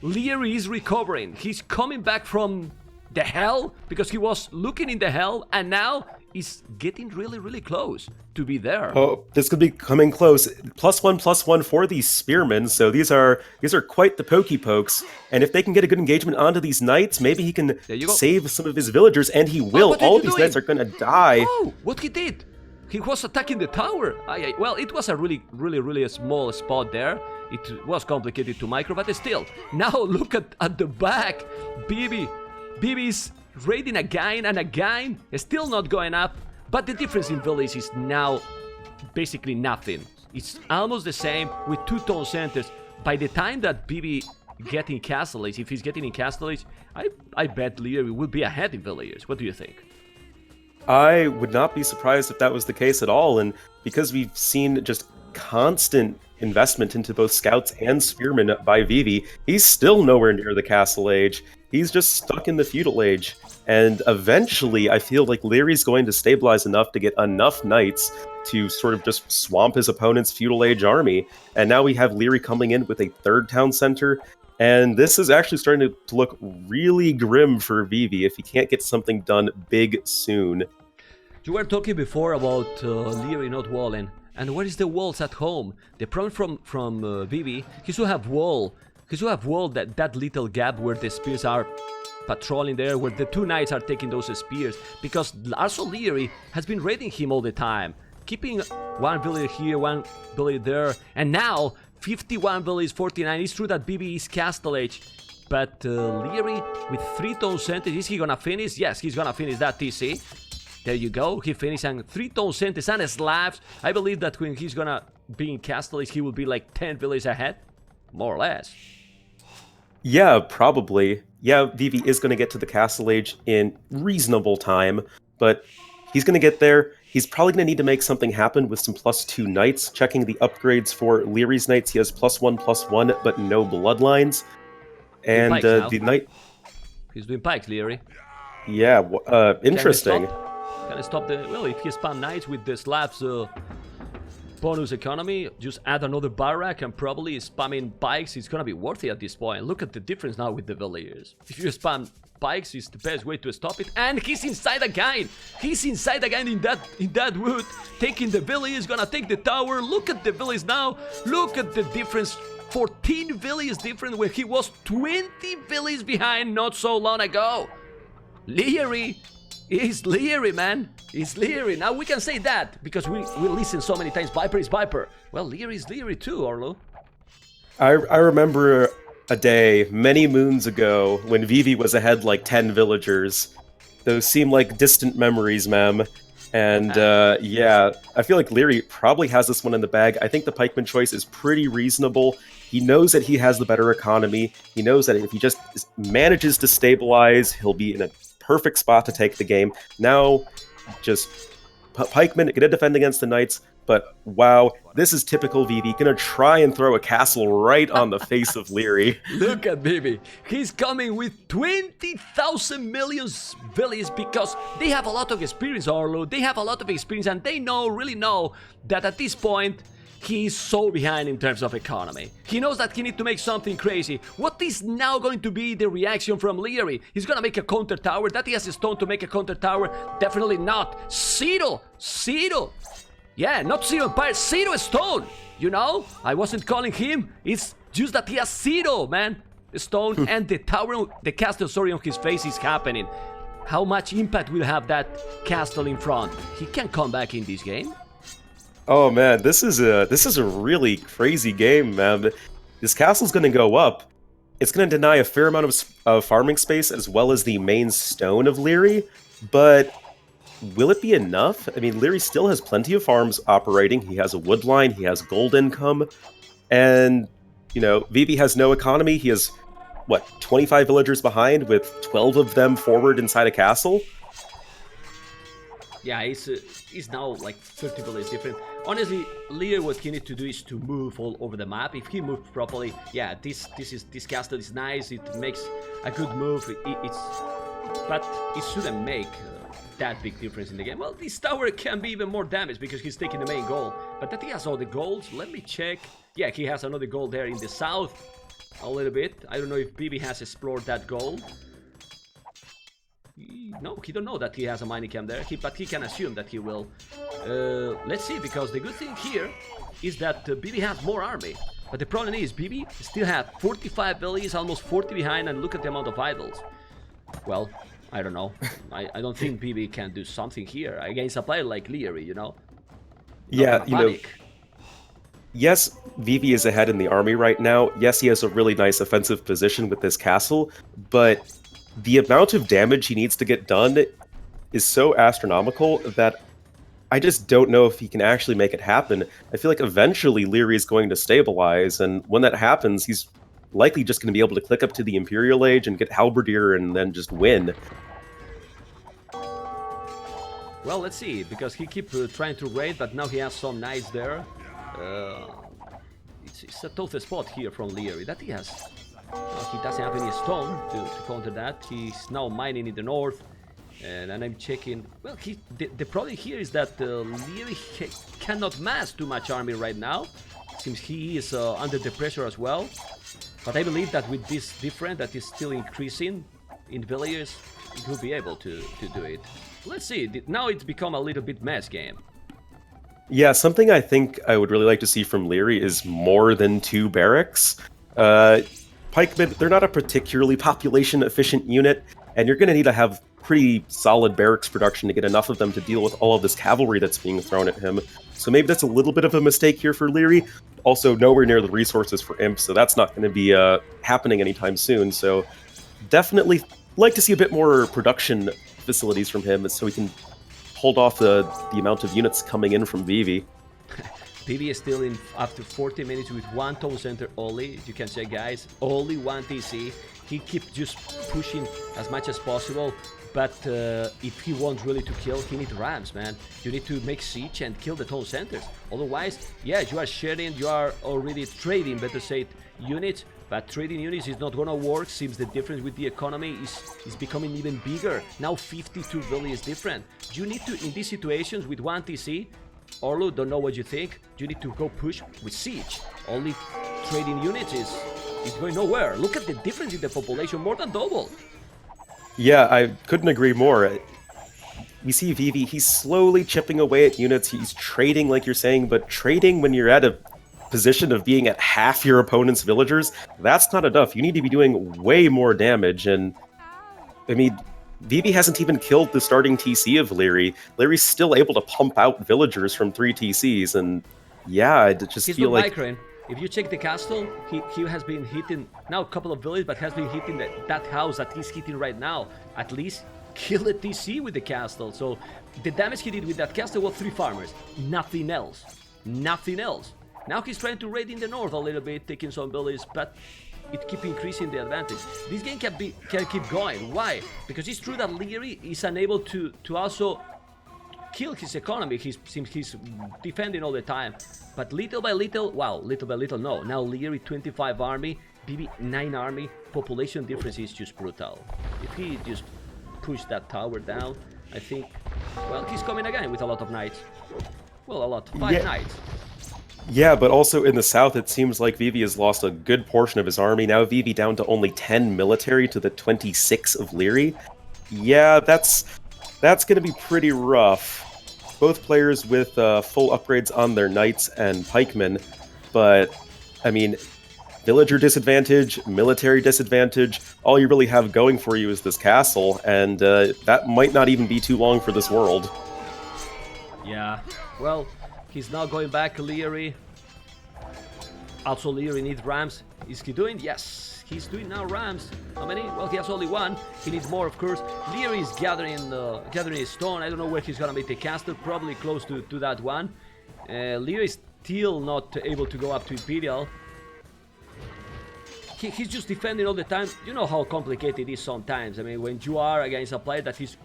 Lierey is recovering. He's coming back from the hell because he was looking in the hell, and now he's getting really close to be there. Oh, this could be coming close. +1/+1 for these spearmen, so these are quite the pokey pokes. And if they can get a good engagement onto these knights, maybe he can save some of his villagers, and he will. All these knights are gonna die. Oh, what he did? He was attacking the tower. Well, it was a really small spot there. It was complicated to micro, but still. Now look at the back. ViVi is raiding again and again. Still not going up. But the difference in village is now basically nothing. It's almost the same with 2 town centers. By the time that ViVi getting Castle Age. If he's getting in Castle Age, I bet Lierey will be ahead in Villagers. What do you think? I would not be surprised if that was the case at all, and because we've seen just constant investment into both Scouts and Spearmen by ViVi, he's still nowhere near the Castle Age. He's just stuck in the Feudal Age, and eventually I feel like Lierey's going to stabilize enough to get enough Knights to sort of just swamp his opponent's Feudal Age army, and now we have Lierey coming in with a third town center, and this is actually starting to look really grim for ViVi if he can't get something done big soon. You were talking before about Lierey not walling, and where is the walls at home? The problem from ViVi, he should have wall. He should have wall that little gap where the spears are patrolling there, where the two knights are taking those spears, because also Lierey has been raiding him all the time, keeping one village here, one village there, and now 51 villages, 49. It's true that ViVi is Castle Age, but Lierey with 3 town centers, is he gonna finish? Yes, he's gonna finish that TC. There you go, he finished and 3 town centers and slabs. I believe that when he's gonna be in Castle Age, he will be like 10 villages ahead, more or less. Yeah, probably. Yeah, ViVi is going to get to the Castle Age in reasonable time, but he's going to get there. He's probably going to need to make something happen with some +2 Knights. Checking the upgrades for Lierey's Knights, he has +1/+1, but no bloodlines. And the Knight... He's doing pikes, Lierey. Yeah, interesting. Can I stop the... Well, if he spam Knights with the slabs bonus economy, just add another barrack and probably spamming pikes, it's gonna be worth it at this point. Look at the difference now with the villagers. If you spam pikes, it's the best way to stop it. And he's inside again! He's inside again in that wood, taking the village, gonna take the tower. Look at the village now. Look at the difference. 14 villages different where he was 20 villages behind not so long ago. Lierey is Lierey, man. It's Lierey. Now we can say that because we listen so many times. Viper is Viper. Well, Lierey is Lierey too, Orlo. I remember a day many moons ago when ViVi was ahead like 10 villagers. Those seem like distant memories, ma'am. And yeah, I feel like Lierey probably has this one in the bag. I think the pikeman choice is pretty reasonable. He knows that he has the better economy. He knows that if he just manages to stabilize, he'll be in a perfect spot to take the game. Now, just pikeman gonna defend against the knights, but wow, this is typical ViVi. Gonna try and throw a castle right on the face of Lierey. Look at ViVi. He's coming with 20,000 million villages because they have a lot of experience, Arlo. They have a lot of experience and they really know that at this point, he's so behind in terms of economy. He knows that he needs to make something crazy. What is now going to be the reaction from Lierey? He's gonna make a counter tower. That he has a stone to make a counter tower? Definitely not. Zero! Yeah, not Zero Empire, Zero Stone! You know? I wasn't calling him. It's just that he has Zero, man. Stone and the tower, the castle, sorry, on his face is happening. How much impact will have that castle in front? He can come back in this game. Oh man, this is a really crazy game, man. This castle's gonna go up. It's gonna deny a fair amount of farming space as well as the main stone of Lierey, but will it be enough? I mean, Lierey still has plenty of farms operating. He has a wood line, he has gold income, and you know, ViVi has no economy. He has what, 25 villagers behind with 12 of them forward inside a castle. Yeah, he's now like 30 villages different. Honestly, Lierey, what he needs to do is to move all over the map. If he moves properly, yeah, this castle is nice. It makes a good move. But it shouldn't make that big difference in the game. Well, this tower can be even more damaged because he's taking the main goal. But that he has all the goals. Let me check. Yeah, he has another goal there in the south. A little bit. I don't know if ViVi has explored that goal. No, he don't know that he has a mining camp there, but he can assume that he will. Let's see, because the good thing here is that ViVi has more army. But the problem is, ViVi still have 45 villages, almost 40 behind, and look at the amount of idols. Well, I don't know. I don't think ViVi can do something here against a player like Lierey, you know? Yeah, you know. Yes, ViVi is ahead in the army right now. Yes, he has a really nice offensive position with this castle, but the amount of damage he needs to get done is so astronomical that I just don't know if he can actually make it happen. I feel like eventually Lierey is going to stabilize, and when that happens, he's likely just going to be able to click up to the Imperial Age and get Halberdier and then just win. Well, let's see, because he keeps trying to raid, but now he has some knights there. It's a tough spot here from Lierey that he has. He doesn't have any stone to counter that. He's now mining in the north, and I'm checking. Well, the problem here is that Lierey cannot mass too much army right now. Seems he is under the pressure as well. But I believe that with this difference that is still increasing in villagers, he will be able to do it. Let's see. Now it's become a little bit mess game. Yeah, something I think I would really like to see from Lierey is more than 2 barracks. Pikemen, they're not a particularly population-efficient unit, and you're going to need to have pretty solid barracks production to get enough of them to deal with all of this cavalry that's being thrown at him. So maybe that's a little bit of a mistake here for Lierey. Also, nowhere near the resources for Imp, so that's not going to be happening anytime soon. So definitely like to see a bit more production facilities from him so he can hold off the amount of units coming in from ViVi. ViVi is still in after 40 minutes with 1 town center only. You can check, guys, only 1 TC. He keeps just pushing as much as possible, but if he wants really to kill, he needs rams, man. You need to make siege and kill the town centers. Otherwise, yeah, you are sharing, you are already trading, better say, units, but trading units is not gonna work. Seems the difference with the economy is becoming even bigger. Now 52 really is different. You need to, in these situations with 1 TC, Orlu, don't know what you think, you need to go push with siege. Only trading units is going nowhere. Look at the difference in the population, more than double. Yeah, I couldn't agree more. We see ViVi, he's slowly chipping away at units, he's trading like you're saying, but trading when you're at a position of being at half your opponent's villagers, that's not enough. You need to be doing way more damage, and I mean, ViVi hasn't even killed the starting TC of Lierey. Lierey's still able to pump out villagers from 3 TCs, and yeah, I just feel like... Micron. If you check the castle, he has been hitting now a couple of villages, but has been hitting that house that he's hitting right now. At least kill a TC with the castle. So the damage he did with that castle was 3 farmers. Nothing else. Nothing else. Now he's trying to raid in the north a little bit, taking some villages, but it keeps increasing the advantage. This game can keep going. Why? Because it's true that Lierey is unable to also kill his economy. He's defending all the time, but little by little, wow, little by little, no. Now Lierey 25 army, ViVi 9 army, population difference is just brutal. If he just push that tower down, I think, well, he's coming again with a lot of knights. Well, a lot, 5 knights. Yeah, but also in the south, it seems like ViVi has lost a good portion of his army. Now ViVi down to only 10 military to the 26 of Lierey. Yeah, that's going to be pretty rough. Both players with full upgrades on their knights and pikemen, but, I mean, villager disadvantage, military disadvantage, all you really have going for you is this castle, and that might not even be too long for this world. Yeah, well, he's now going back, Lierey. Also, Lierey needs rams. Is he doing? Yes, he's doing now rams. How many? Well, he has only 1. He needs more, of course. Lierey is gathering stone. I don't know where he's gonna make the castle. Probably close to that one. Lierey is still not able to go up to Imperial. He's just defending all the time. You know how complicated it is sometimes. I mean, when you are against a player that is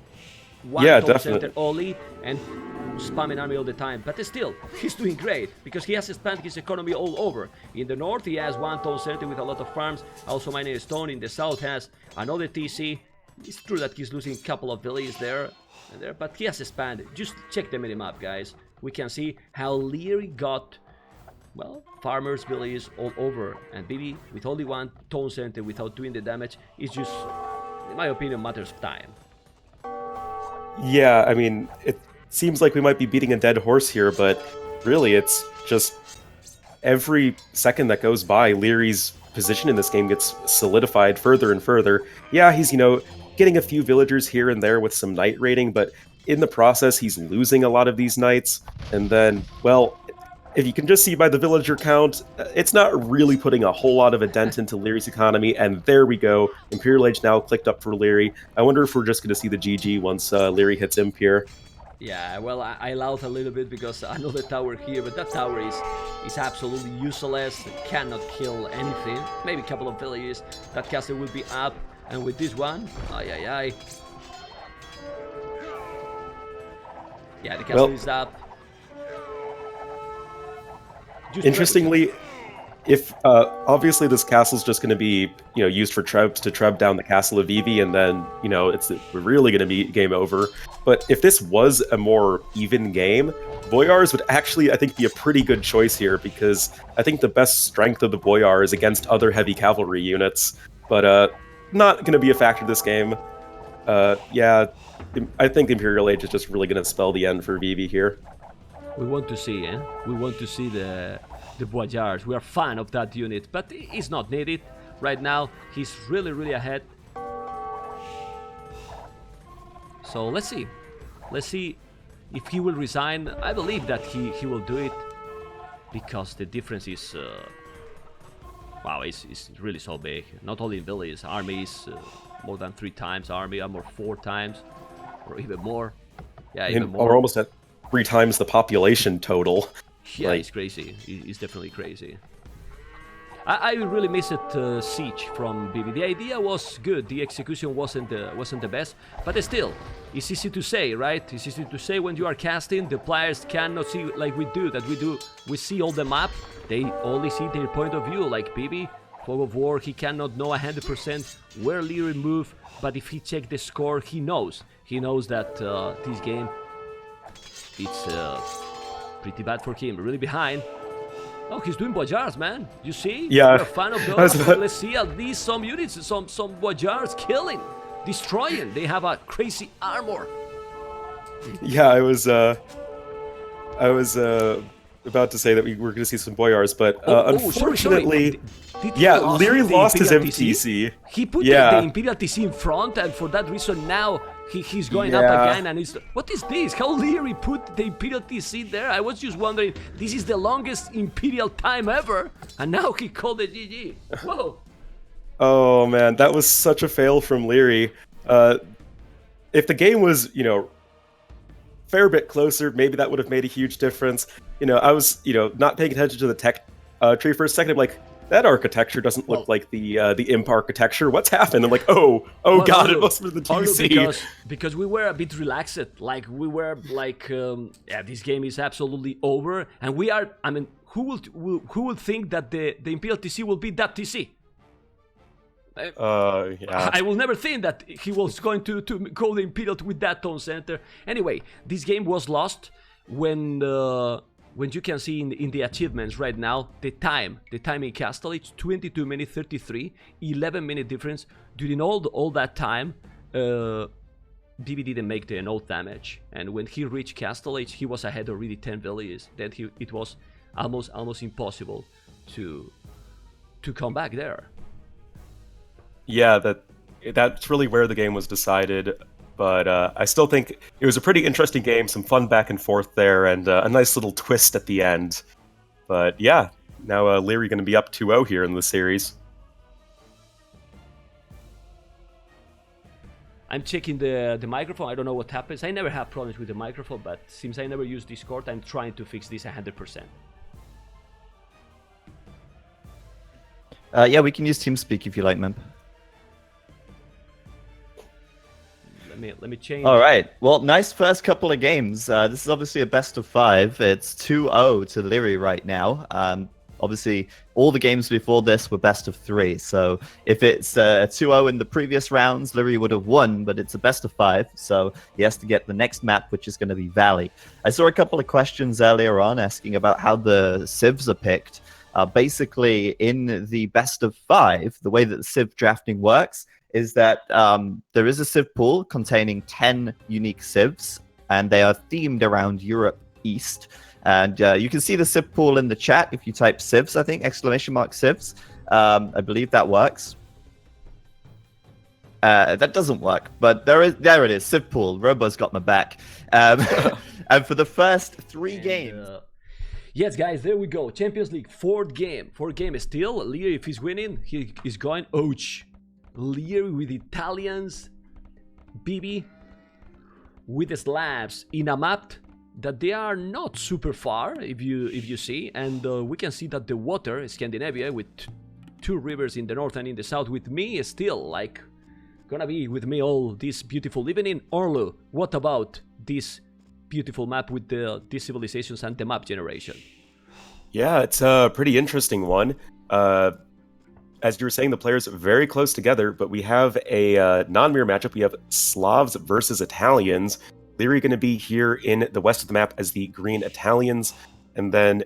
1 top center only and spamming army all the time, but still, he's doing great because he has expanded his economy all over. In the north, he has 1 town center with a lot of farms, also mining stone. In the south, has another TC. It's true that he's losing a couple of villages there, but he has expanded. Just check the minimap, guys. We can see how Lierey got, well, farmers, villages all over, and ViVi with only 1 town center without doing the damage is just, in my opinion, matters of time. Yeah, I mean, it seems like we might be beating a dead horse here, but really it's just every second that goes by, Lierey's position in this game gets solidified further and further. Yeah, he's, getting a few villagers here and there with some knight raiding, but in the process, he's losing a lot of these knights. And then, well, if you can just see by the villager count, it's not really putting a whole lot of a dent into Lierey's economy, and there we go. Imperial Age now clicked up for Lierey. I wonder if we're just going to see the GG once Lierey hits Imp here. Yeah, well, I laughed a little bit because another tower here, but that tower is absolutely useless. It cannot kill anything. Maybe a couple of villages. That castle will be up, and with this one, ay. Yeah, the castle is up. Just interestingly, if obviously this castle's just going to be used for trebs to treb down the castle of ViVi, and then we're really going to be game over. But if this was a more even game, Boyars would actually, I think, be a pretty good choice here, because I think the best strength of the Boyar is against other heavy cavalry units, but not going to be a factor this game. Yeah, I think Imperial Age is just really going to spell the end for ViVi here. We want to see, we want to see the Boyars. We are fan of that unit, but it's not needed right now. He's really ahead. So let's see if he will resign. I believe that he will do it, because the difference is wow, it's really so big. Not only in villages, army is more than 3 times army, or 4 times, or even more. Yeah, even more. Or almost at 3 times the population total. Yeah, it's crazy. It's definitely crazy. I really missed Siege from ViVi. The idea was good. The execution wasn't the best, but still, it's easy to say, right? It's easy to say when you are casting. The players cannot see like we do. We see all the map. They only see their point of view. Like ViVi, Fog of War, he cannot know 100% where Lierey move. But if he check the score, he knows. He knows that this game, it's pretty bad for him. Really behind. Oh, he's doing Boyars, man. You see? Yeah. We're a fan of those. Let's see at least some units, some Boyars killing, destroying. They have a crazy armor. Yeah, I was about to say that we were going to see some Boyars, but unfortunately, sorry. Yeah, Lierey lost his MTC. He put the Imperial TC in front, and for that reason now he's going up again. And what is this? How Lierey put the Imperial TC there? I was just wondering. This is the longest Imperial time ever, and now he called it GG. Whoa! Oh man, that was such a fail from Lierey. If the game was, fair bit closer, maybe that would have made a huge difference. I was, not paying attention to the tech tree for a second. I'm like, that architecture doesn't look like the imp architecture. What's happened? I'm like, oh god, it must have been the TC. Because we were a bit relaxed. Like we were like, yeah, this game is absolutely over, and we are. I mean, who would think that the Imperial TC will beat that TC? Yeah. I will never think that he was going to go the Imperial with that tone center. Anyway, this game was lost when you can see in the achievements right now, the time in Castle, it's 22 minutes 33, 11-minute difference. During all that time, ViVi didn't make the enough damage, and when he reached Castle Age, he was ahead already 10 villages. Then it was almost impossible to come back there. Yeah, that's really where the game was decided. But I still think it was a pretty interesting game, some fun back and forth there, and a nice little twist at the end. But yeah, now Lierey going to be up 2-0 here in the series. I'm checking the microphone. I don't know what happens. I never have problems with the microphone, but since I never use Discord, I'm trying to fix this 100%. Yeah, we can use TeamSpeak if you like, Mem. Let me change. All right. Well, nice first couple of games. This is obviously a best of 5. It's 2-0 to Lierey right now. Obviously, all the games before this were best of 3. So if it's 2-0 in the previous rounds, Lierey would have won, but it's a best of 5. So he has to get the next map, which is going to be Valley. I saw a couple of questions earlier on asking about how the civs are picked. Basically, in the best of 5, the way that the civ drafting works is that there is a civ pool containing 10 unique civs, and they are themed around Europe East. And you can see the civ pool in the chat if you type civs, I think, ! Civs. I believe that works. That doesn't work, but there it is, civ pool. Robo's got my back. And for the first 3 games... Yes, guys, there we go. Champions League, 4th game. 4th game still. Lierey, if he's winning, he is going. Ouch. Lierey with Italians. ViVi. with the slabs in a map that they are not super far, if you see, and we can see that the water, Scandinavia, with two rivers in the north and in the south, with me is still like gonna be with me all this beautiful evening. Orlu, what about this beautiful map with these civilizations and the map generation? Yeah, it's a pretty interesting one. As you were saying, the players are very close together, but we have a non-mirror matchup. We have Slavs versus Italians. Lierey going to be here in the west of the map as the green Italians, and then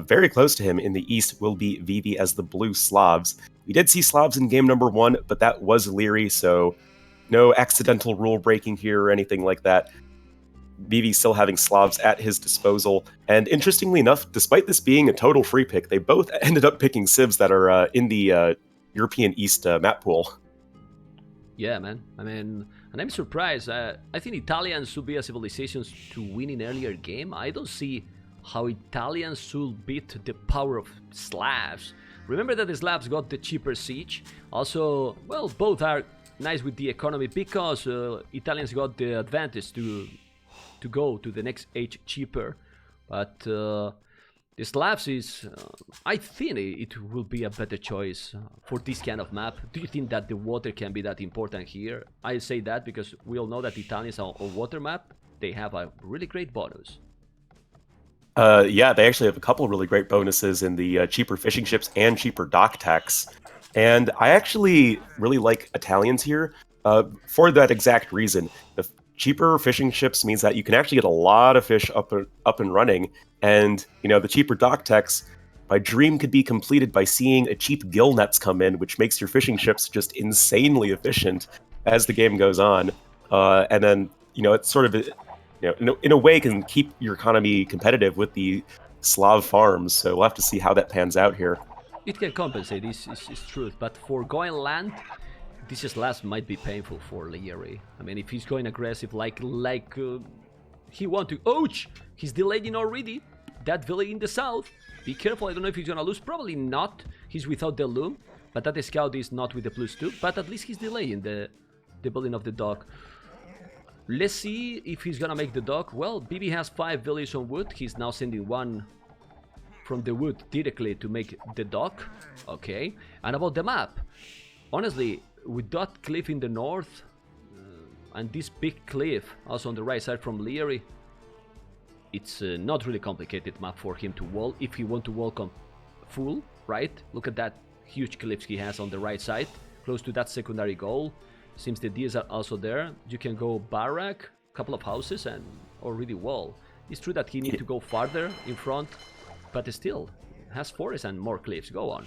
very close to him in the east will be ViVi as the blue Slavs. We did see Slavs in game number 1, but that was Lierey, so no accidental rule breaking here or anything like that. ViVi still having Slavs at his disposal, and interestingly enough, despite this being a total free pick, they both ended up picking civs that are in the European East map pool. Yeah, man. I mean, and I'm surprised. I think Italians should be a civilization to win in earlier game. I don't see how Italians should beat the power of Slavs. Remember that the Slavs got the cheaper siege. Also, well, both are nice with the economy because Italians got the advantage to go to the next age cheaper, but the Slavs is, I think it will be a better choice for this kind of map. Do you think that the water can be that important here? I say that because we all know that Italians on water map, they have a really great bonus. Yeah, they actually have a couple really great bonuses in the cheaper fishing ships and cheaper dock tax. And I actually really like Italians here for that exact reason. The cheaper fishing ships means that you can actually get a lot of fish up and running, and the cheaper dock techs, my dream could be completed by seeing a cheap gill nets come in, which makes your fishing ships just insanely efficient as the game goes on, and then it's sort of in a way can keep your economy competitive with the Slav farms. So we'll have to see how that pans out here. It can compensate, this is truth, but for going land, this just last might be painful for Lierey. I mean, if he's going aggressive like he want to... Ouch! He's delaying already. That village in the south. Be careful, I don't know if he's gonna lose. Probably not. He's without the loom. But that scout is not with the +2. But at least he's delaying the building of the dock. Let's see if he's gonna make the dock. Well, ViVi has 5 villages on wood. He's now sending one from the wood directly to make the dock. Okay. And about the map. Honestly, with that cliff in the north and this big cliff also on the right side from Lierey, it's not really complicated map for him to wall if he want to walk on full, right? Look at that huge cliffs he has on the right side, close to that secondary goal. Seems the deers are also there. You can go barrack, couple of houses, and already wall. It's true that he need to go farther in front, but still has forest and more cliffs. Go on.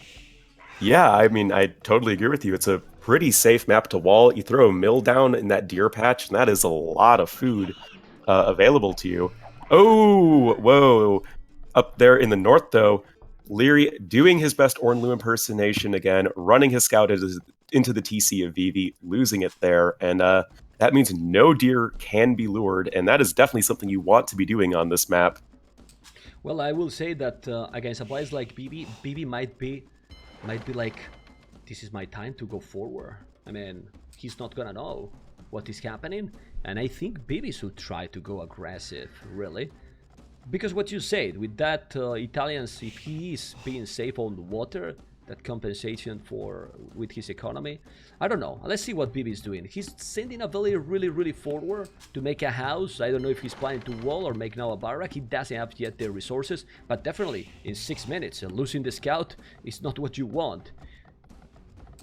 Yeah, I mean, I totally agree with you. It's a pretty safe map to wall. You throw a mill down in that deer patch, and that is a lot of food available to you. Oh, whoa. Up there in the north, though, Lierey doing his best Ornlu impersonation again, running his scout into the TC of ViVi, losing it there, and that means no deer can be lured, and that is definitely something you want to be doing on this map. Well, I will say that against a place like ViVi might be like, this is my time to go forward. I mean, he's not gonna know what is happening, and I think ViVi should try to go aggressive, really. Because what you said, with that Italians, if he is being safe on the water, that compensation with his economy, I don't know. Let's see what ViVi is doing. He's sending a village really forward to make a house. I don't know if he's planning to wall or make now a barrack. He doesn't have yet the resources, but definitely in 6 minutes, losing the scout is not what you want.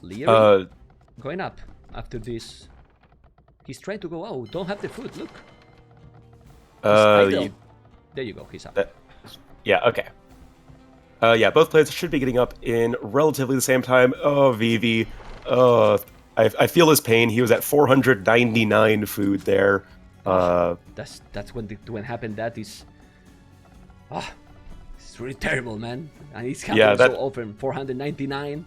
Lierey going up after this. He's trying to go out. Don't have the food. Look. There you go. He's up. Yeah. Okay. Yeah, both players should be getting up in relatively the same time. Oh, ViVi. I feel his pain. He was at 499 food there. That's when happened. That is, it's really terrible, man. And it's happening so often. 499.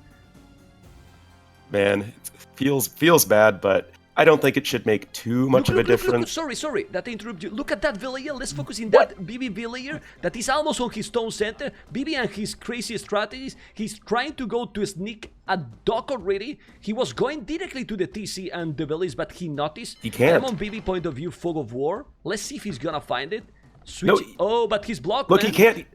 Man, it feels bad, but I don't think it should make too much of a difference. Sorry, that I interrupt you. Look at that villager. Let's focus in that ViVi villager that is almost on his stone center. ViVi and his crazy strategies. He's trying to go to sneak a dock already. He was going directly to the TC and the villas, but he noticed. He can't. I'm on ViVi point of view, fog of war. Let's see if he's gonna find it. Switch. No, oh, but he's blocked. Look, man. he can't.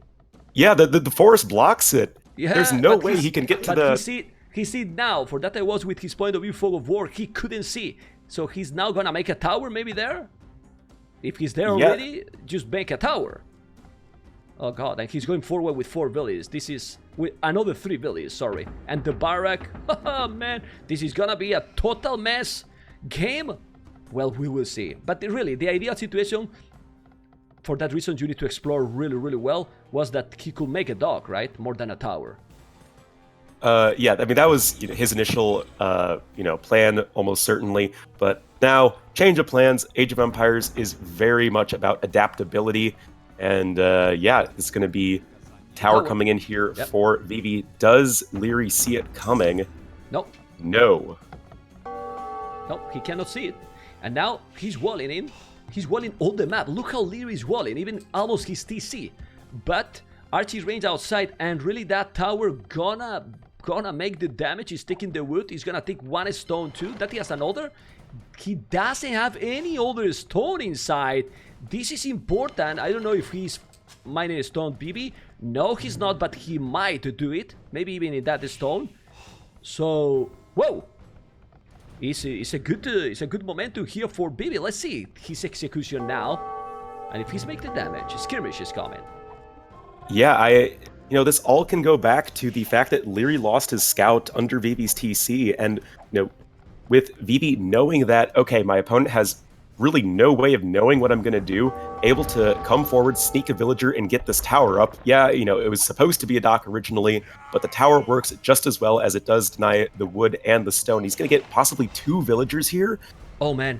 Yeah, the forest blocks it. Yeah, there's no but way he can get to but the. He see it now. For that I was with his point of view, fog of war. He couldn't see. So he's now gonna make a tower maybe there? If he's there already, just make a tower. Oh god, and he's going forward with 4 villages. This is with another 3 villages, sorry. And the barrack, oh man, this is gonna be a total mess game. Well, we will see. But really, the ideal situation, for that reason you need to explore really well, was that he could make a dock, right? More than a tower. Yeah, I mean, that was his initial, plan, almost certainly. But now, change of plans. Age of Empires is very much about adaptability. And, yeah, it's going to be tower coming in here for ViVi. Does Lierey see it coming? Nope. No. Nope, he cannot see it. And now, he's walling in. He's walling all the map. Look how Lierey is walling, even almost his TC. But Archie's range outside, and really that tower gonna make the damage. He's taking the wood. He's gonna take 1 stone too. That he has another. He doesn't have any other stone inside. This is important. I don't know if he's mining a stone ViVi. No, he's not, but he might do it. Maybe even in that stone. So, whoa. It's a good momentum here for ViVi. Let's see his execution now. And if he's making the damage, skirmish is coming. Yeah, this all can go back to the fact that Lierey lost his scout under ViVi's TC, and, with ViVi knowing that, okay, my opponent has really no way of knowing what I'm going to do, able to come forward, sneak a villager, and get this tower up. Yeah, it was supposed to be a dock originally, but the tower works just as well as it does deny the wood and the stone. He's going to get possibly 2 villagers here. Oh, man.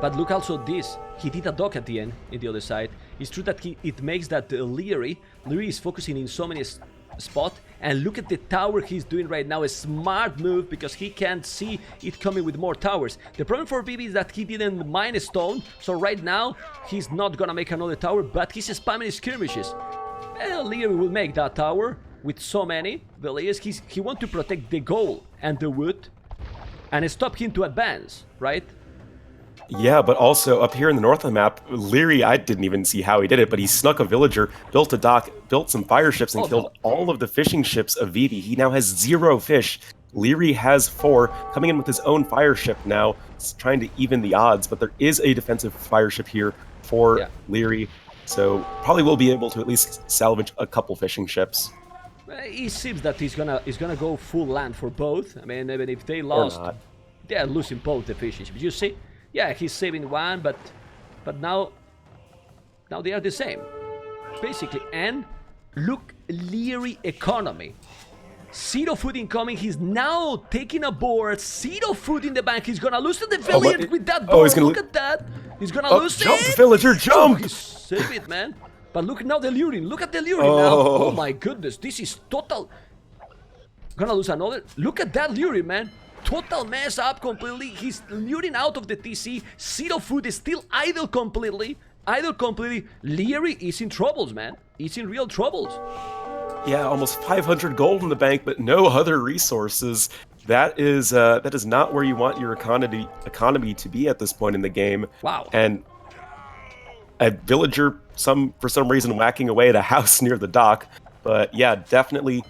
But look also this. He did a dock at the end, in the other side. It's true that it makes that Lierey is focusing in so many spots. And look at the tower he's doing right now. A smart move, because he can't see it coming with more towers. The problem for ViVi is that he didn't mine a stone. So right now, he's not gonna make another tower, but he's spamming skirmishes. Well, Lierey will make that tower with so many villages. He wants to protect the gold and the wood and stop him to advance, right? Yeah, but also up here in the north of the map, Lierey, I didn't even see how he did it, but he snuck a villager, built a dock, built some fire ships, and killed all of the fishing ships of ViVi. He now has 0 fish. Lierey has 4, coming in with his own fire ship now, trying to even the odds, but there is a defensive fire ship here for Lierey, so probably will be able to at least salvage a couple fishing ships. It seems that he's gonna go full land for both. I mean, even if they lost, they're losing both the fishing ships. You see? Yeah, he's saving 1, but now they are the same, basically. And look, Lierey economy. 0 food incoming. He's now taking a board. 0 food in the bank. He's gonna lose to the villager with that board. Look at that. He's gonna lose jump, it. Villager, jump! He saved it, man. But look now the luring. Look at the luring now. Oh my goodness, this is total. Gonna lose another. Look at that luring, man. Total mess up completely. He's luring out of the TC. 0 food is still idle completely. Lierey is in troubles, man. He's in real troubles. Yeah, almost 500 gold in the bank, but no other resources. That is not where you want your economy to be at this point in the game. Wow. And a villager, for some reason, whacking away at a house near the dock. But yeah, definitely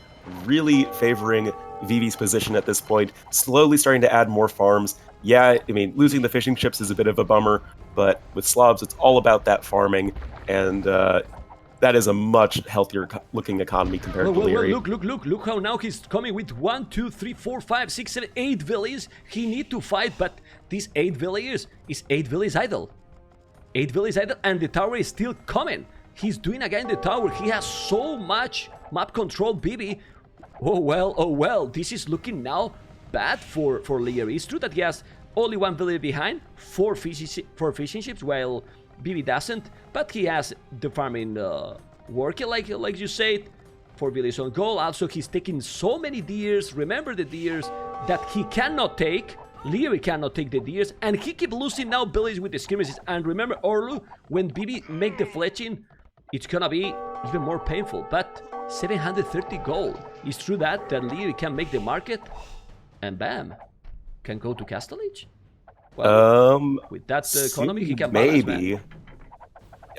really favoring ViVi's position at this point, slowly starting to add more farms. Yeah, I mean, losing the fishing ships is a bit of a bummer, but with Slavs, it's all about that farming, and that is a much healthier looking economy compared to Lierey. Look how now he's coming with 1, 2, 3, 4, 5, 6, 7, 8 villages. He need to fight, but these 8 villages is 8 villages idle. 8 villages idle, and the tower is still coming. He's doing again the tower. He has so much map control, ViVi. Oh well, this is looking now bad for Lierey. It's true that he has only 1 village behind, 4 fishing ships, while ViVi doesn't, but he has the farming working, like you said, 4 villages on goal. Also, he's taking so many deers. Remember the deers that he cannot take. Lierey cannot take the deers, and he keep losing now villages with the skirmishes. And remember, Orlu, when ViVi make the fletching, it's gonna be even more painful. But 730 gold. It's true that Lierey can make the market, and bam, can go to Castellage. Well, with that economy, he can balance, maybe. Man.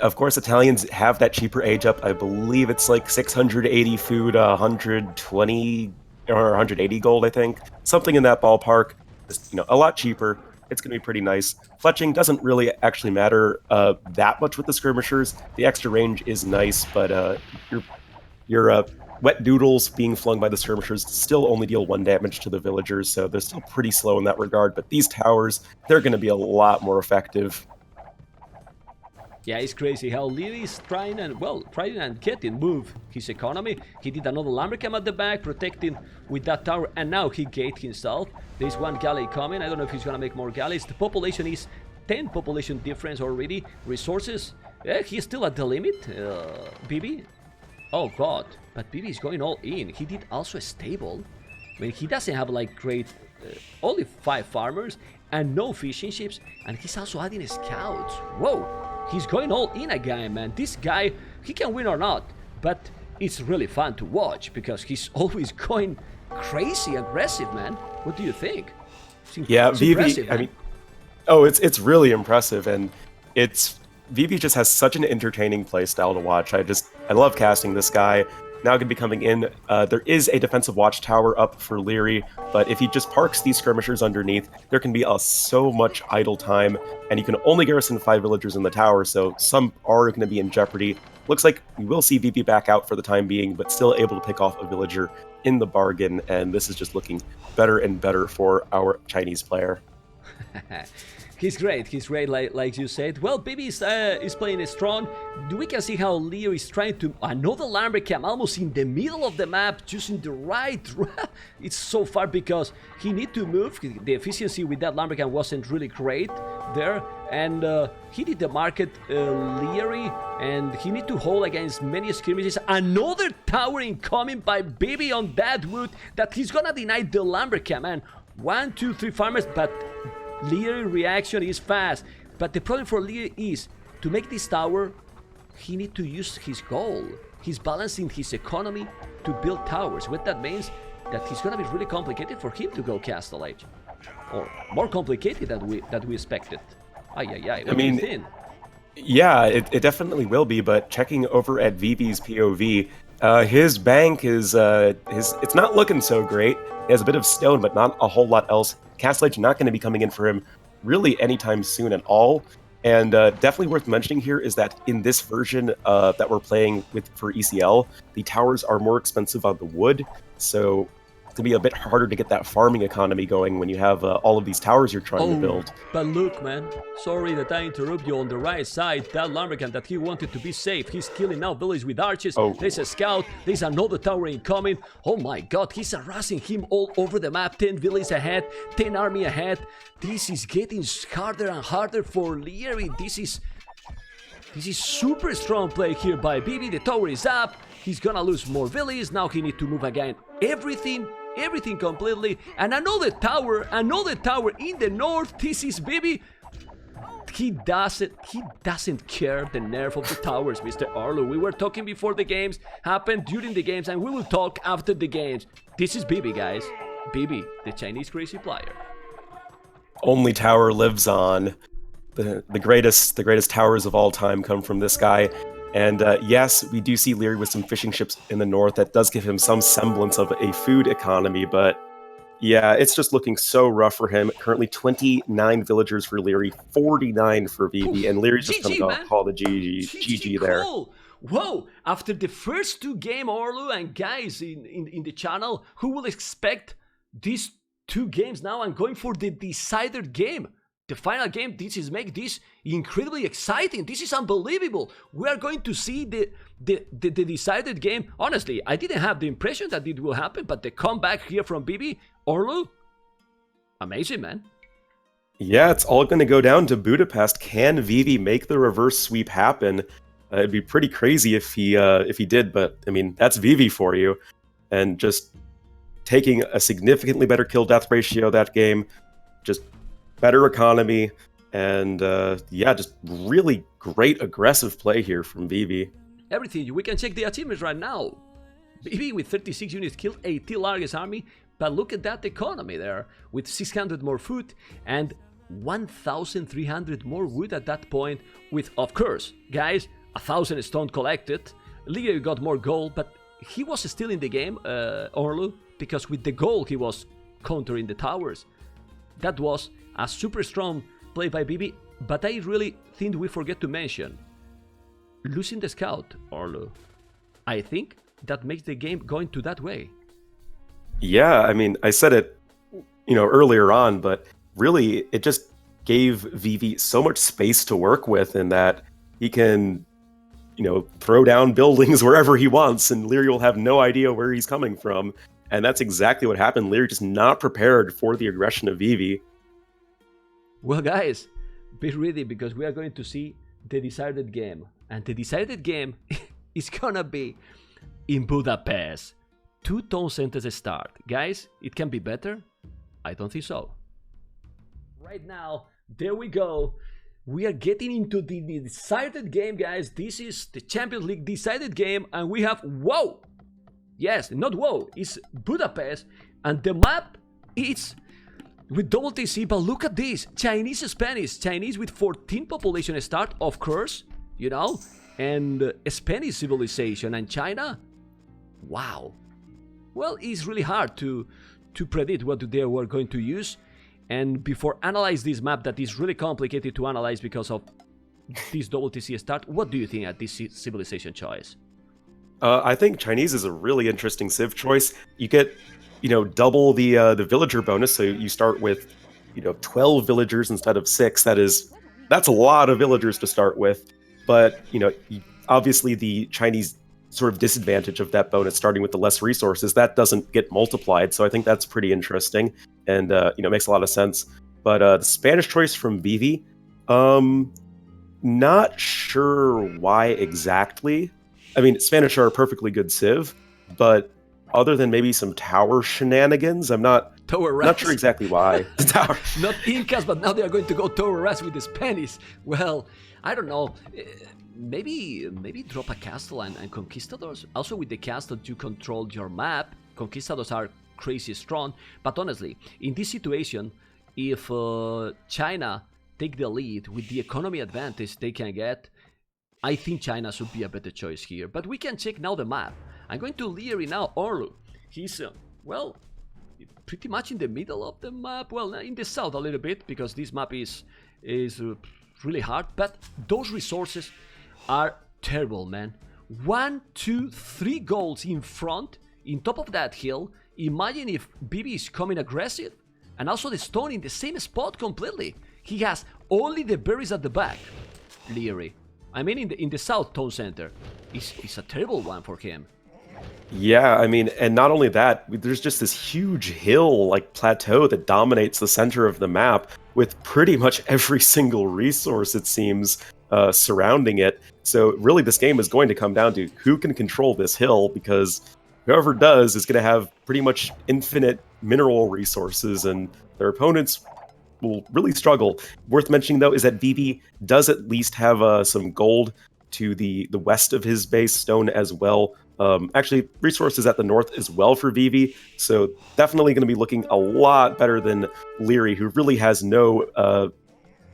Of course, Italians have that cheaper age up. I believe it's like 680 food, 120 or 180 gold, I think. Something in that ballpark. Just, a lot cheaper. It's going to be pretty nice. Fletching doesn't really actually matter that much with the skirmishers. The extra range is nice, but your wet doodles being flung by the skirmishers still only deal 1 damage to the villagers, so they're still pretty slow in that regard. But these towers, they're going to be a lot more effective. Yeah, it's crazy how Lierey is trying and getting move his economy. He did another lumbercamp at the back, protecting with that tower, and now he gate himself. There's 1 galley coming. I don't know if he's gonna make more galleys. The population is 10 population difference already. Resources, yeah, he's still at the limit. ViVi, oh god, but ViVi is going all in. He did also a stable. I mean, he doesn't have like great, only 5 farmers and no fishing ships, and he's also adding scouts. Whoa. He's going all in again, man. This guy, he can win or not, but it's really fun to watch because he's always going crazy aggressive, man. What do you think? Yeah, ViVi, I mean, oh, it's really impressive, and ViVi just has such an entertaining play style to watch. I love casting this guy. Now going to be coming in. There is a defensive watchtower up for Lierey, but if he just parks these skirmishers underneath, there can be so much idle time, and you can only garrison 5 villagers in the tower, so some are going to be in jeopardy. Looks like we will see ViVi back out for the time being, but still able to pick off a villager in the bargain, and this is just looking better and better for our Chinese player. He's great, like you said. Well, ViVi is playing strong. We can see how Leo is trying to... Another lumbercamp almost in the middle of the map, choosing the right... It's so far because he need to move. The efficiency with that lumbercamp wasn't really great there. And he did the market Lierey, and he need to hold against many skirmishes. Another tower incoming by ViVi on that wood that he's gonna deny the lumbercamp, man. 1, 2, 3 farmers, but... Lierey reaction is fast, but the problem for Lierey is to make this tower, he need to use his gold. He's balancing his economy to build towers. What that means that he's gonna be really complicated for him to go Castle Age, or more complicated than we expected. I mean, yeah, it definitely will be. But checking over at ViVi's POV, his bank is it's not looking so great. He has a bit of stone, but not a whole lot else. Castle Age not going to be coming in for him really anytime soon at all. And definitely worth mentioning here is that in this version that we're playing with for ECL, the towers are more expensive on the wood, so it's going to be a bit harder to get that farming economy going when you have all of these towers you're trying to build. But look, man, sorry that I interrupt you. On the right side, that lumbercamp that he wanted to be safe, he's killing now villages with archers. There's a scout, there's another tower incoming. Oh my god, he's harassing him all over the map. 10 villages ahead, 10 army ahead. This is getting harder and harder for Lierey. This is super strong play here by ViVi. The tower is up. He's gonna lose more villages. Now he need to move again. Everything completely. And another tower in the north. This is ViVi. He doesn't care the nerf of the towers, Mr. Arlo. We were talking before the games happened, during the games, and we will talk after the games. This is ViVi, guys. ViVi, the Chinese crazy player. Only tower lives on. The greatest towers of all time come from this guy. And yes, we do see Lierey with some fishing ships in the north. That does give him some semblance of a food economy, but yeah, it's just looking so rough for him. Currently 29 villagers for Lierey, 49 for ViVi, and Leary's just going to call the GG there. Cool. Whoa, after the first 2 games, Orlu and guys in the channel, who will expect these 2 games now and going for the decided game? The final game, this make this incredibly exciting. This is unbelievable. We are going to see the decided game. Honestly, I didn't have the impression that it will happen, but the comeback here from ViVi, Orlu, amazing, man. Yeah, it's all going to go down to Budapest. Can ViVi make the reverse sweep happen? It'd be pretty crazy if he did, but I mean, that's ViVi for you. And just taking a significantly better kill-death ratio that game, just better economy, and yeah, just really great aggressive play here from ViVi. Everything. We can check the achievements right now. ViVi with 36 units killed a the largest army, but look at that economy there, with 600 more food and 1,300 more wood at that point, with, of course, guys, 1,000 stone collected. Lierey got more gold, but he was still in the game, Orlu, because with the gold he was countering the towers. That was a super strong play by ViVi, but I really think we forget to mention losing the scout, Orlu. I think that makes the game going to that way. Yeah, I mean, I said it, earlier on, but really it just gave ViVi so much space to work with in that he can, throw down buildings wherever he wants, and Lierey will have no idea where he's coming from. And that's exactly what happened. Lierey just not prepared for the aggression of ViVi. Well, guys, be ready, because we are going to see the decided game. And the decided game is gonna be in Budapest. 2 town centers start. Guys, it can be better? I don't think so. Right now, there we go. We are getting into the decided game, guys. This is the Champions League decided game, and we have, whoa! Yes, not whoa, it's Budapest, and the map is with double TC, but look at this. Chinese with 14 population start, of course, and Spanish civilization, and China, wow. Well, it's really hard to predict what they were going to use. And before analyze this map that is really complicated to analyze because of this double TC start, what do you think at this civilization choice? I think Chinese is a really interesting civ choice. You get, double the villager bonus, so you start with, 12 villagers instead of 6. That's a lot of villagers to start with. But, obviously the Chinese sort of disadvantage of that bonus starting with the less resources, that doesn't get multiplied. So I think that's pretty interesting, and makes a lot of sense. But the Spanish choice from ViVi, not sure why exactly. I mean, Spanish are a perfectly good civ, but other than maybe some tower shenanigans, I'm not sure exactly why. Not Incas, but now they are going to go tower rest with the Spanish. Well, I don't know. Maybe drop a castle and conquistadors. Also, with the castle, you control your map. Conquistadors are crazy strong. But honestly, in this situation, if China take the lead with the economy advantage they can get, I think China should be a better choice here. But we can check now the map. I'm going to Lierey now, Orlu. He's, pretty much in the middle of the map. Well, in the south a little bit, because this map is really hard. But those resources are terrible, man. 1, 2, 3 goals in front, in top of that hill. Imagine if ViVi is coming aggressive. And also the stone in the same spot completely. He has only the berries at the back. Lierey. I mean, in the south town center. It's a terrible one for him. Yeah, I mean, and not only that, there's just this huge hill, plateau that dominates the center of the map with pretty much every single resource, it seems, surrounding it. So really this game is going to come down to who can control this hill, because whoever does is going to have pretty much infinite mineral resources, and their opponents will really struggle. Worth mentioning, though, is that ViVi does at least have some gold to the west of his base, stone as well. Actually, resources at the north as well for ViVi, so definitely going to be looking a lot better than Lierey, who really has no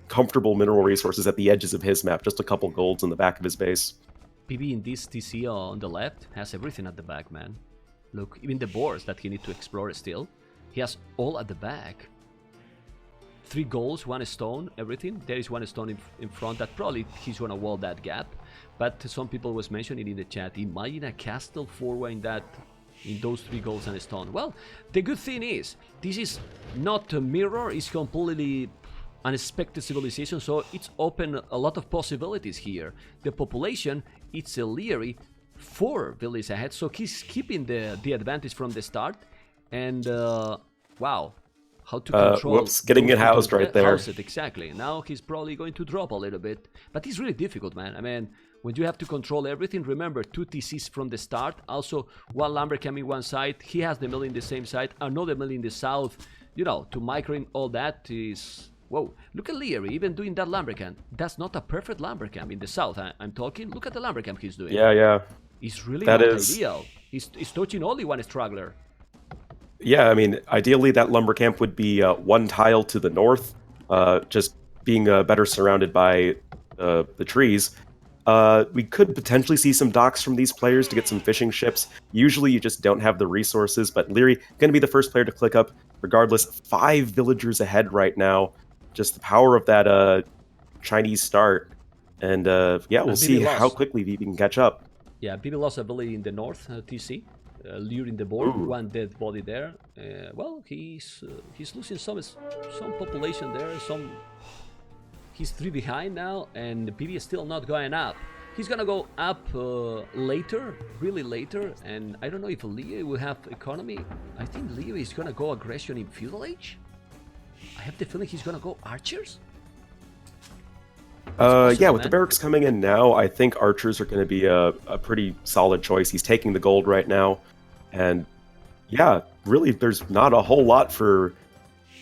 comfortable mineral resources at the edges of his map, just a couple golds in the back of his base. ViVi in this TC on the left has everything at the back, man. Look, even the boards that he needs to explore still, he has all at the back. 3 golds, 1 stone, everything. There is 1 stone in front that probably he's gonna wall that gap. But some people was mentioning in the chat, imagine a castle forward in those 3 golds and a stone. Well, the good thing is, this is not a mirror, it's completely unexpected civilization, so it's open a lot of possibilities here. The population, it's a Lierey 4 villages ahead, so he's keeping the advantage from the start. And wow, how to control. Whoops, getting it housed right there. House it, exactly. Now he's probably going to drop a little bit, but it's really difficult, man. I mean, when you have to control everything, remember 2 TCs from the start. Also, 1 lumber coming one side, he has the mill in the same side, another mill in the south. you know, to micro all that is... Whoa, look at Lierey, even doing that Lumbercamp. That's not a perfect Lumbercamp in the south. I'm talking, look at the Lumbercamp he's doing. Yeah. It's really That not is... ideal. He's touching only one straggler. Yeah, I mean, ideally that lumber camp would be one tile to the north, just being better surrounded by the trees. We could potentially see some docks from these players to get some fishing ships. Usually you just don't have the resources, but Lierey going to be the first player to click up. Regardless, 5 villagers ahead right now. Just the power of that Chinese start. And yeah, we'll see how quickly ViVi can catch up. Yeah, ViVi lost ability in the north, TC. Luring the board, Ooh. one dead body there. Well, he's losing some population there. He's 3 behind now, and ViVi is still not going up. He's gonna go up later, really later, and I don't know if Lierey will have economy. I think Lierey is gonna go aggression in feudal age. I have the feeling he's gonna go archers. Yeah, with the barracks coming in now, I think archers are going to be a pretty solid choice. He's taking the gold right now. And yeah, really, there's not a whole lot for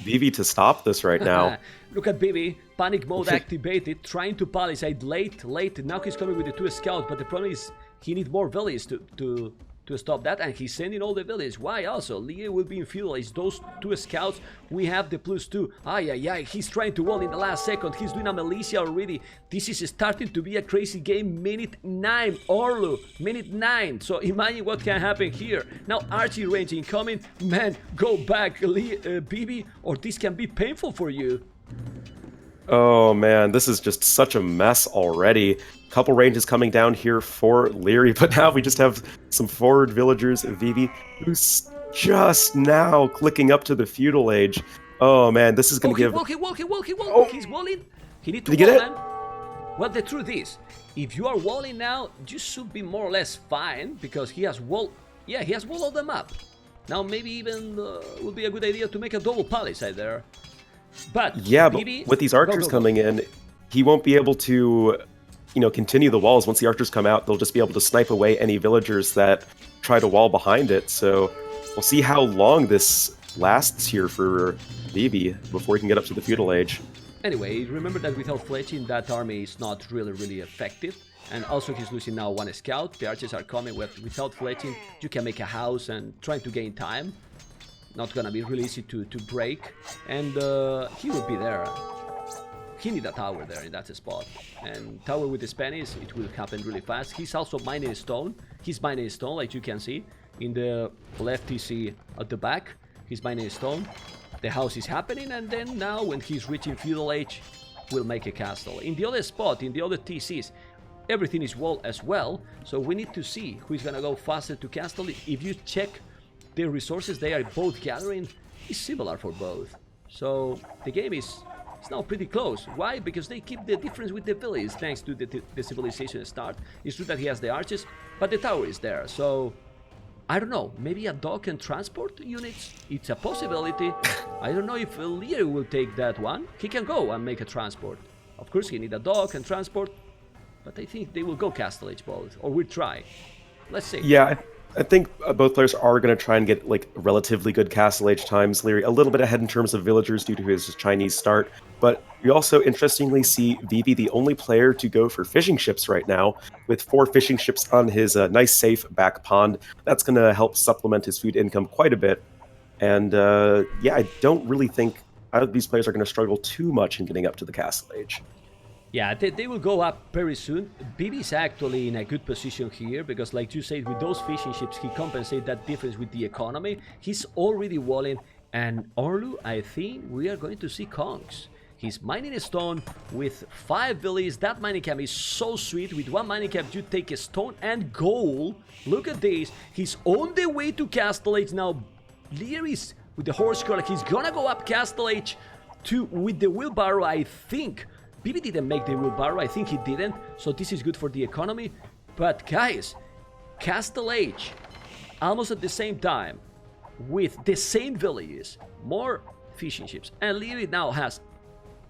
ViVi to stop this right now. Look at ViVi, panic mode activated, trying to palisade late. Now he's coming with the 2 scouts, but the problem is he needs more villages to stop that, and he's sending all the villages. Why also? Lierey will be in feudal. It's those 2 scouts. We have the +2. He's trying to wall in the last second. He's doing a militia already. This is starting to be a crazy game. Minute 9, Orlu. Minute 9. So imagine what can happen here. Now archery range incoming. Man, go back, ViVi, or this can be painful for you. Oh man, this is just such a mess already. Couple ranges coming down here for Lierey, but now we just have some forward villagers of ViVi who's just now clicking up to the feudal age. Oh man, this is going to give... He He's walling. He needs to get wall, it? man. Well, the truth is, if you are walling now, you should be more or less fine, because he has walled... Yeah, he has walled all them up. Now maybe even would be a good idea to make a double palisade there. But yeah, ViVi, but with these archers coming in, he won't be able to, you know, continue the walls. Once the archers come out, they'll just be able to snipe away any villagers that try to wall behind it. So we'll see how long this lasts here for ViVi before he can get up to the feudal age. Anyway, remember that without fletching, that army is not really effective. And also he's losing now 1 scout. The archers are coming without fletching. You can make a house and trying to gain time. Not gonna be really easy to break, and he will be there. He need a tower there in that spot, and tower with the Spanish, it will happen really fast. He's also mining stone. He's mining stone, like you can see in the left TC at the back. He's mining stone. The house is happening, and then now when he's reaching feudal age, we'll make a castle. In the other spot, in the other TCs, everything is wall as well. So we need to see who is gonna go faster to castle. If you check the resources they are both gathering, is similar for both. So the game is now pretty close. Why? Because they keep the difference with the villages thanks to the civilization start. It's true that he has the archers, but the tower is there. So I don't know, maybe a dock and transport units? It's a possibility. I don't know if Lierey will take that one. He can go and make a transport. Of course he need a dock and transport, but I think they will go Castle Age both, or we'll try. Let's see. Yeah, I think both players are going to try and get like relatively good Castle Age times. Lierey a little bit ahead in terms of villagers due to his Chinese start, but we also interestingly see ViVi the only player to go for fishing ships right now, with 4 fishing ships on his nice safe back pond. That's going to help supplement his food income quite a bit. And yeah, I don't really think either of these players are going to struggle too much in getting up to the Castle Age. Yeah, they will go up very soon. ViVi is actually in a good position here because, like you said, with those fishing ships, he compensates that difference with the economy. He's already walling, and Orlu, I think we are going to see Kongs. He's mining a stone with 5 villages. That mining camp is so sweet. With 1 mining camp, you take a stone and gold. Look at this. He's on the way to Castle Age now. Lierey's with the horse collar. He's gonna go up Castle Age with the wheelbarrow, I think. ViVi didn't make the wheelbarrow, I think he didn't, so this is good for the economy. But guys, Castle Age, almost at the same time, with the same villages, more fishing ships, and Lierey now has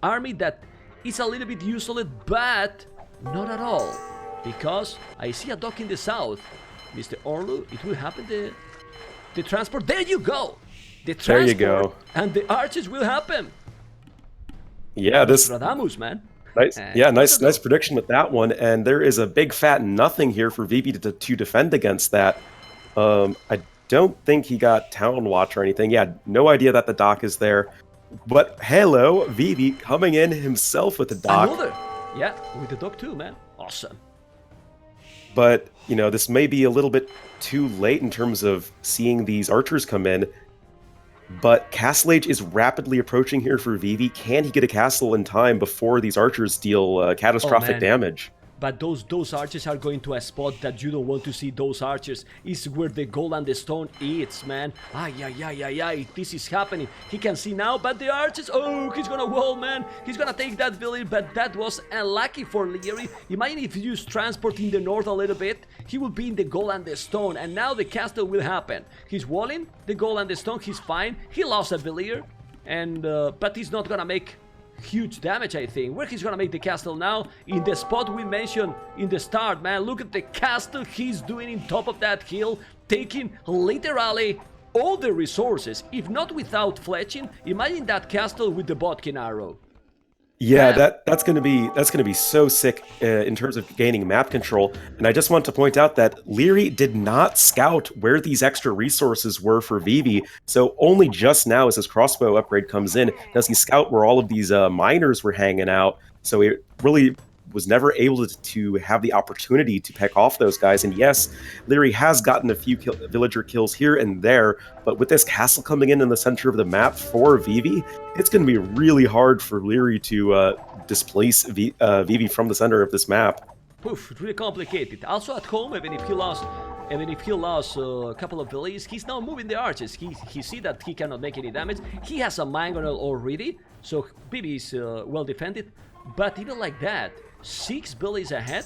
army that is a little bit useless, but not at all, because I see a dock in the south. Mr. Orlu, it will happen, the transport, there you go! the There you transport, go. and the arches will happen. Yeah, this Radamus, man. nice. Yeah, nice prediction with that one. And there is a big fat nothing here for ViVi to defend against that. I don't think he got Town Watch or anything. Yeah, no idea that the dock is there. But hello, ViVi coming in himself with the dock. Another. Yeah, with the dock too, man. Awesome. But, you know, this may be a little bit too late in terms of seeing these archers come in. But Castle Age is rapidly approaching here for ViVi. Can he get a castle in time before these archers deal catastrophic damage? But those archers are going to a spot that you don't want to see. Those archers is where the gold and the stone is, man. Ay, this is happening. He can see now, but the archers, oh, he's gonna wall, man. He's gonna take that village, but that was unlucky for Lierey. Imagine if you use transport in the north a little bit, he will be in the gold and the stone, and now the castle will happen. He's walling the gold and the stone, he's fine. He lost a villager, and but he's not gonna make huge damage, I think. Where he's gonna make the castle now? In the spot we mentioned in the start, man. Look at the castle he's doing in top of that hill, taking literally all the resources. If not without fletching, imagine that castle with the Bodkin arrow. Yeah, that's gonna be so sick in terms of gaining map control. And I just want to point out that Lierey did not scout where these extra resources were for ViVi. So only just now, as his crossbow upgrade comes in, does he scout where all of these miners were hanging out. So he really was never able to have the opportunity to peck off those guys. And yes, Lierey has gotten a few villager kills here and there, but with this castle coming in the center of the map for ViVi, it's going to be really hard for Lierey to displace ViVi from the center of this map. Oof, really complicated. Also at home, even if he lost a couple of villages, he's now moving the archers. He see that he cannot make any damage. He has a mangonel already, so ViVi is well defended. But even like that, 6 villages ahead,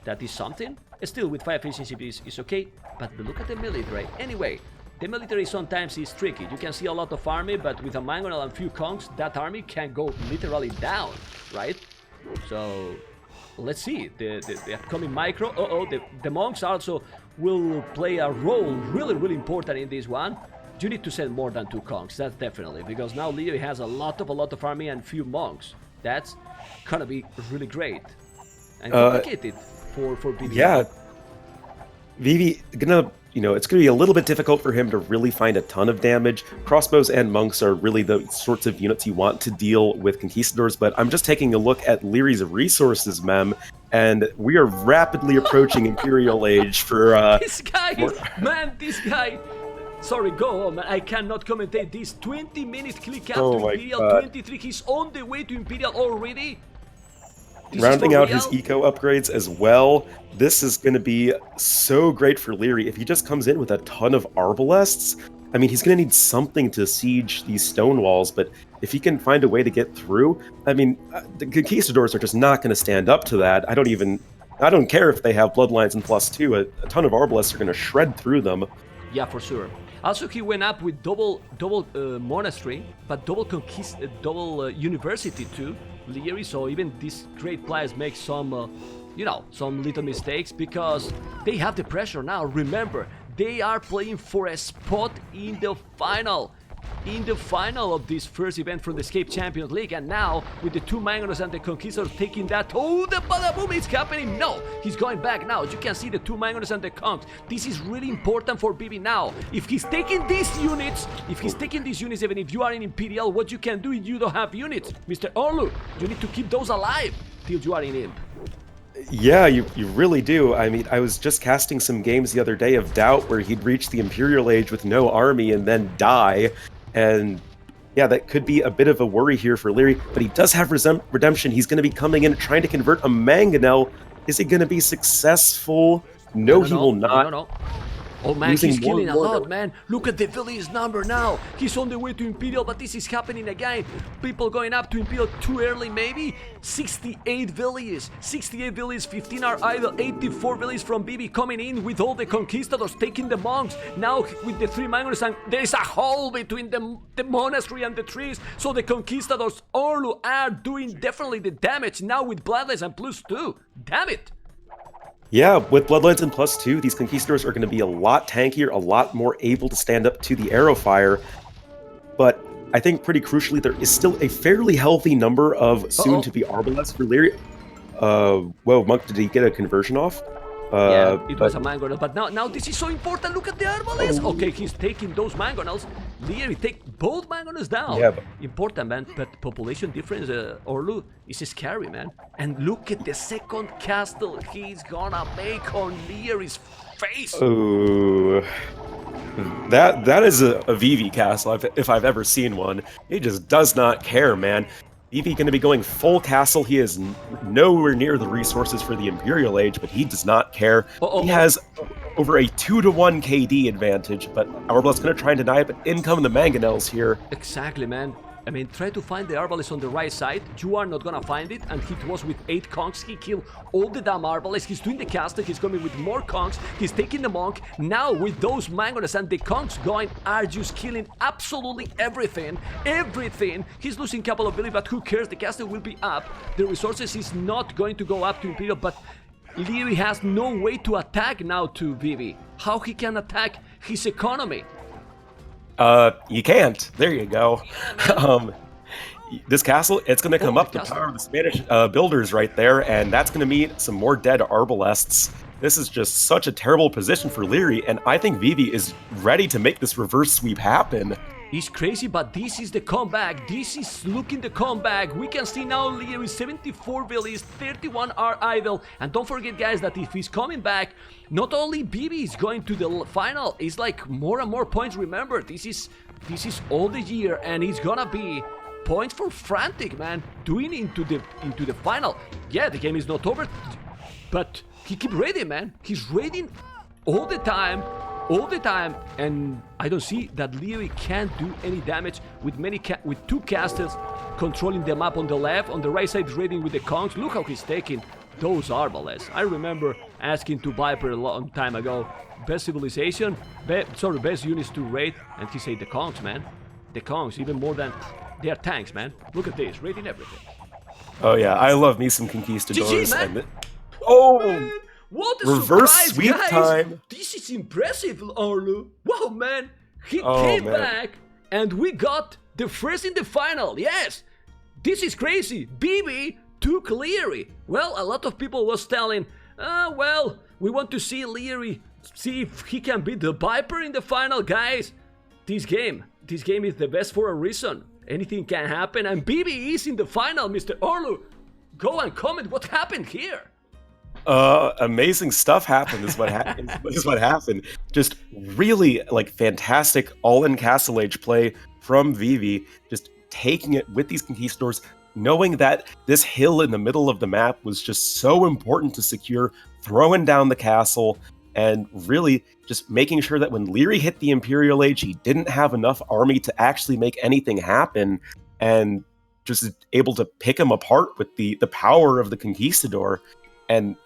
that is something. Still, with 5 efficiency is okay, but look at the military. Anyway, the military sometimes is tricky. You can see a lot of army, but with a mangonel and few conks, that army can go literally down, right? So, let's see. The upcoming micro. The monks also will play a role really important in this one. You need to send more than 2 conks, that's definitely, because now Lierey has a lot of army and few monks. That's gonna be really great and complicated for ViVi. Yeah, ViVi it's gonna be a little bit difficult for him to really find a ton of damage. Crossbows and monks are really the sorts of units you want to deal with conquistadors, but I'm just taking a look at Lierey's resources, Mem, and we are rapidly approaching Imperial Age for this guy. Sorry, go on, man. I cannot commentate this. 20-minute click out to Imperial, 23. He's on the way to Imperial already. Rounding out his eco upgrades as well. This is going to be so great for Lierey. If he just comes in with a ton of arbalests, I mean, he's going to need something to siege these stone walls, but if he can find a way to get through, I mean, the conquistadors are just not going to stand up to that. I don't care if they have bloodlines and +2. A ton of arbalests are going to shred through them. Yeah, for sure. Also, he went up with double monastery, but double university too, Lierey. So even these great players make some, some little mistakes because they have the pressure now. Remember, they are playing for a spot in the final. In the final of this first event from the Escape Champions League, and now with the 2 mangonels and the conquistadors taking that, the badaboom is happening. No, he's going back now. You can see the 2 mangonels and the conks. This is really important for ViVi now. If he's taking these units, even if you are in Imperial, what you can do if you don't have units, Mr. Orlu, you need to keep those alive till you are in Imp. Yeah, you really do. I mean, I was just casting some games the other day of Doubt where he'd reach the Imperial Age with no army and then die. And yeah, that could be a bit of a worry here for Lierey, but he does have redemption. He's going to be coming in trying to convert a mangonel. Is he going to be successful? No, he will not. No. Oh man, he's killing a lot, man. Look at the village number now. He's on the way to Imperial, but this is happening again. People going up to Imperial too early, maybe. 68 villages. 15 are idle. 84 villages from ViVi coming in with all the conquistadors taking the monks. Now with the 3 mangonels, and there is a hole between the monastery and the trees. So the conquistadors, Orlu, are doing definitely the damage now with bloodlines and +2. Damn it. Yeah, with Bloodlines and +2, these Conquistadors are going to be a lot tankier, a lot more able to stand up to the arrow fire. but I think pretty crucially there is still a fairly healthy number of soon-to-be Arbalests for Lierey. Well, Monk, did he get a conversion off? Yeah, it was a mangonel, but now this is so important. Look at the Arbalest. Oh. Okay, he's taking those mangonels. Lierey take both mangonels down. Yeah, but... important, man. But population difference, Orlu, is scary, man. And look at the second castle he's gonna make on Lierey's face. Oh, that is a ViVi castle if I've ever seen one. He just does not care, man. ViVi going to be going full castle. He has nowhere near the resources for the Imperial Age, but he does not care. He has over a 2-to-1 KD advantage, but Arbalest's going to try and deny it, but in come the Mangonels here. Exactly, man. I mean, try to find the Arbalest on the right side. You are not gonna find it, and he was with 8 conks. He killed all the damn Arbalest. He's doing the castle. He's coming with more conks. He's taking the monk. Now with those mangonels and the conks going, are just killing absolutely everything. Everything. He's losing capability, but who cares? The castle will be up. The resources is not going to go up to Imperial, but Lierey has no way to attack now to ViVi. How he can attack his economy? You can't. There you go. This castle, it's going to come up the power of the Spanish builders right there, and that's going to mean some more dead Arbalests. This is just such a terrible position for Lierey, and I think ViVi is ready to make this reverse sweep happen. It's crazy, but this is the comeback. This is looking the comeback. We can see now Lierey 74 villies, 31 are idle. And don't forget, guys, that if he's coming back, not only ViVi is going to the final, it's like more and more points. Remember, this is all the year, and it's gonna be points for Frantic, man, doing into the final. Yeah, the game is not over, but he keep raiding, man. He's raiding all the time, and I don't see that Lierey can't do any damage with with 2 castles controlling the map on the left. On the right side, raiding with the conks. Look how he's taking those Arbalests. I remember asking to Viper a long time ago, best civilization, best units to raid, and he said the conks, man. The conks, even more than they are tanks, man. Look at this, raiding everything. Oh yeah, I love me some conquistadors. GG, man. Oh! Man. What a reverse surprise, sweep guys. time! This is impressive, Orlu. Wow, man. He came back, and we got the first in the final. Yes, this is crazy. ViVi took Lierey. Well, a lot of people was telling, well, we want to see Lierey, see if he can beat the Viper in the final. Guys, this game is the best for a reason. Anything can happen, and ViVi is in the final, Mr. Orlu. Go and comment what happened here. Amazing stuff happened is what happened. Is what happened. Just really like fantastic all-in Castle Age play from ViVi, just taking it with these conquistadors, knowing that this hill in the middle of the map was just so important to secure, throwing down the castle, and really just making sure that when Lierey hit the Imperial Age, he didn't have enough army to actually make anything happen, and just able to pick him apart with the power of the conquistador. And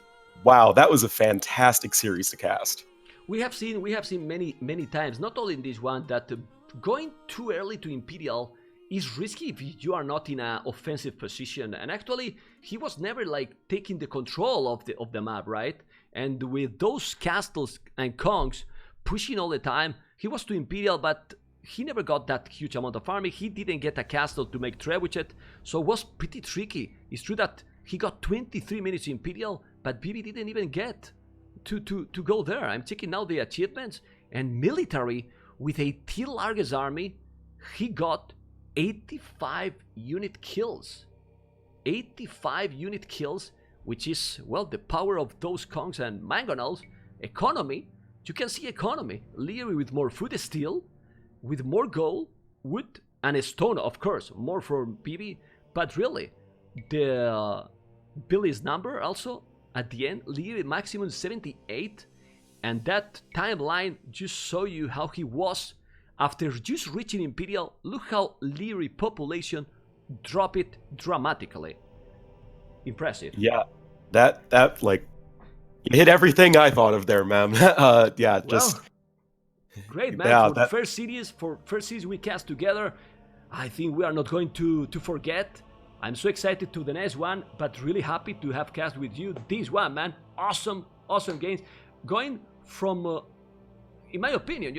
wow, that was a fantastic series to cast. We have seen many times, not only in this one, that going too early to Imperial is risky if you are not in an offensive position. And actually, he was never like taking the control of the map, right? And with those castles and conks pushing all the time, he was to Imperial, but he never got that huge amount of army. He didn't get a castle to make trebuchet, so it was pretty tricky. It's true that he got 23 minutes Imperial, but ViVi didn't even get to go there. I'm checking now the achievements, and military with a T largest army, he got 85 unit kills. 85 unit kills, which is, well, the power of those conks and mangonels. Economy, you can see economy. Lierey with more food steel, with more gold, wood, and a stone, of course, more for ViVi, but really, the Billy's number also at the end, Lierey maximum 78, and that timeline just show you how he was after just reaching Imperial. Look how Lierey population drop it dramatically. Impressive. Yeah, that like you hit everything I thought of there, man. Yeah, just great, man. Yeah, for first series we cast together, I think we are not going to forget. I'm so excited to the next one, but really happy to have cast with you this one, man. Awesome games. Going from, in my opinion,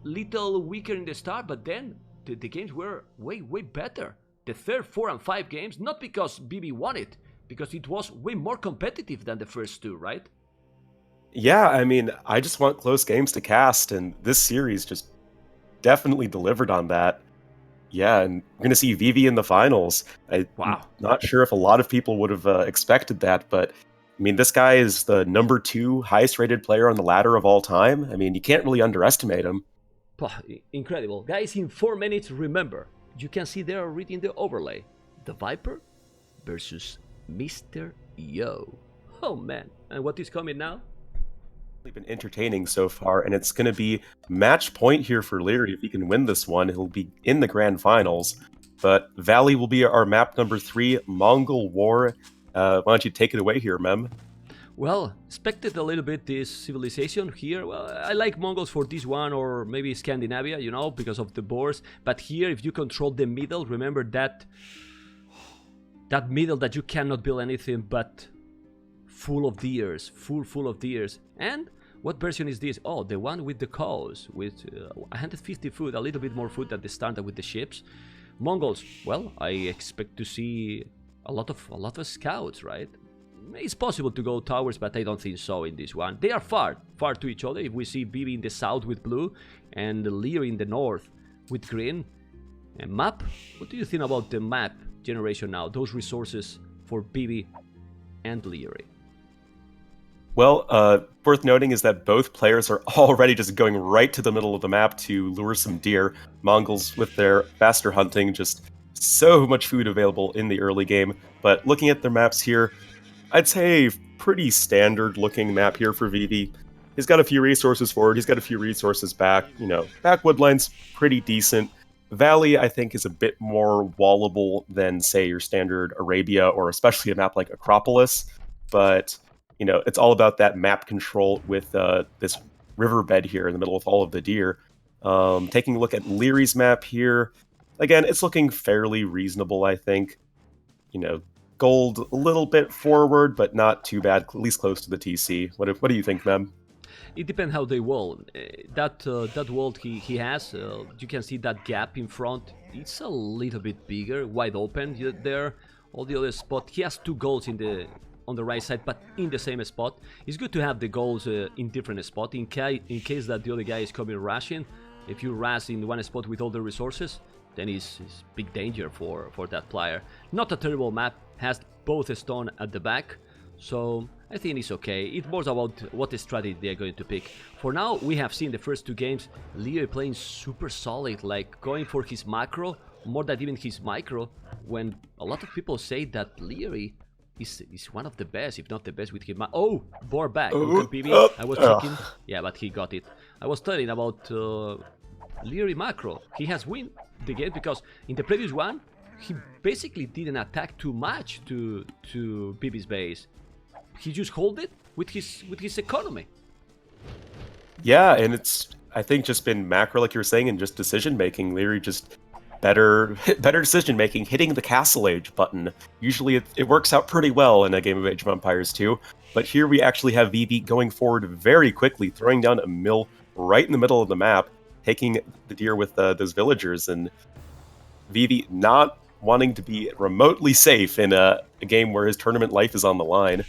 little weaker in the start, but then the games were way better. The third, 4, and 5 games, not because ViVi won it, because it was way more competitive than the first 2, right? Yeah, I mean, I just want close games to cast, and this series just definitely delivered on that. Yeah, and we're going to see ViVi in the finals. I'm not sure if a lot of people would have expected that, but I mean, this guy is the #2 highest rated player on the ladder of all time. I mean, you can't really underestimate him. Incredible. Guys, in 4 minutes, remember, you can see there reading the overlay. The Viper versus Mr. Yo. Oh man, and what is coming now? Been entertaining so far, and it's going to be match point here for Lierey. If he can win this one, he'll be in the grand finals. But Valley will be our map number 3, Mongol War. Why don't you take it away here, Mem? Well, expected a little bit this civilization here. Well, I like Mongols for this one, or maybe Scandinavia, you know, because of the boars. But here, if you control the middle, remember that middle that you cannot build anything but full of deers, full of deers. And what version is this? Oh, the one with the cows, with 150 food, a little bit more food than the standard with the ships. Mongols, well, I expect to see a lot of scouts, right? It's possible to go towers, but I don't think so in this one. They are far to each other. If we see ViVi in the south with blue and Lierey in the north with green. And map, what do you think about the map generation now? Those resources for ViVi and Lierey. Well, worth noting is that both players are already just going right to the middle of the map to lure some deer. Mongols, with their faster hunting, just so much food available in the early game. But looking at their maps here, I'd say pretty standard looking map here for ViVi. He's got a few resources forward, he's got a few resources back. You know, back woodline's pretty decent. Valley, I think, is a bit more wallable than, say, your standard Arabia, or especially a map like Acropolis. But you know, it's all about that map control with this riverbed here in the middle with all of the deer. Taking a look at Lierey's map here, again, it's looking fairly reasonable, I think. You know, gold a little bit forward, but not too bad, at least close to the TC. What do you think, Mem? It depends how they wall. That wall he has, you can see that gap in front. It's a little bit bigger, wide open there. All the other spot, he has 2 goals on the right side, but in the same spot. It's good to have the goals in different spots in case that the other guy is coming rushing. If you rush in one spot with all the resources, then it's big danger for that player. Not a terrible map, has both stone at the back, so I think it's okay. It's more about what strategy they're going to pick. For now, we have seen the first 2 games, Lierey playing super solid, like going for his macro, more than even his micro, when a lot of people say that Lierey is one of the best, if not the best with him. Oh, board back. ViVi. I was checking. Yeah, but he got it. I was telling about Lierey macro. He has win the game because in the previous one, he basically didn't attack too much to ViVi's base. He just hold it with his economy. Yeah, and it's, I think, just been macro, like you were saying, and just decision making. Lierey just better decision making, hitting the Castle Age button. Usually it works out pretty well in a game of Age of Empires 2, but here we actually have ViVi going forward very quickly, throwing down a mill right in the middle of the map, taking the deer with those villagers, and ViVi not wanting to be remotely safe in a game where his tournament life is on the line.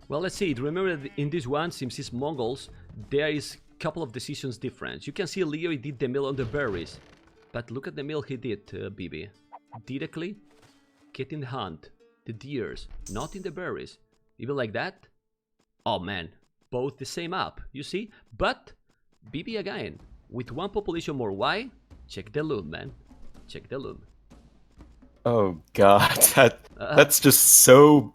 Well, let's see. Remember, in this one, since it's Mongols, there is a couple of decisions different. You can see Lierey did the mill on the berries. But look at the mill he did, ViVi. Directly get in the hunt, the deers, not in the berries. Even like that? Oh man, both the same up, you see? But ViVi again, with 1 population more. Why? Check the loom, man. Check the loom. Oh god, that's just so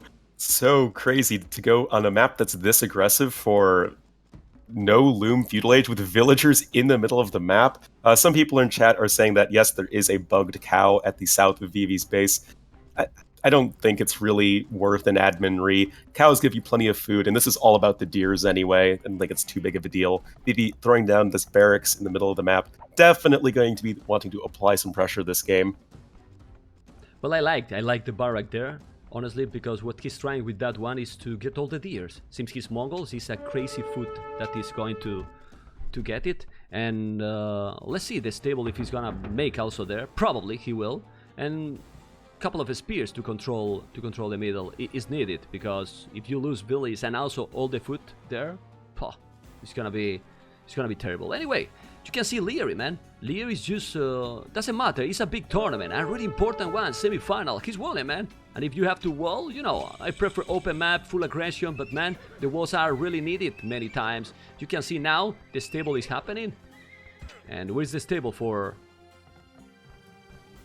crazy to go on a map that's this aggressive for no loom feudal age with villagers in the middle of the map. Some people in chat are saying that yes, there is a bugged cow at the south of ViVi's base. I don't think it's really worth an admin re. Cows give you plenty of food, and this is all about the deers anyway. I don't think it's too big of a deal. ViVi throwing down this barracks in the middle of the map, definitely going to be wanting to apply some pressure this game. Well, I like the barrack there. Honestly, because what he's trying with that one is to get all the deers. Since he's Mongols, he's a crazy foot that is going to get it. And let's see the stable if he's gonna make also there. Probably he will. And couple of spears to control the middle is needed, because if you lose Billy's and also all the foot there, it's gonna be terrible. Anyway, you can see Lierey, man. Lierey is just doesn't matter. It's a big tournament, a really important one, semi-final. He's won it, man. And if you have to wall, you know, I prefer open map, full aggression, but man, the walls are really needed many times. You can see now the stable is happening. And where's the stable for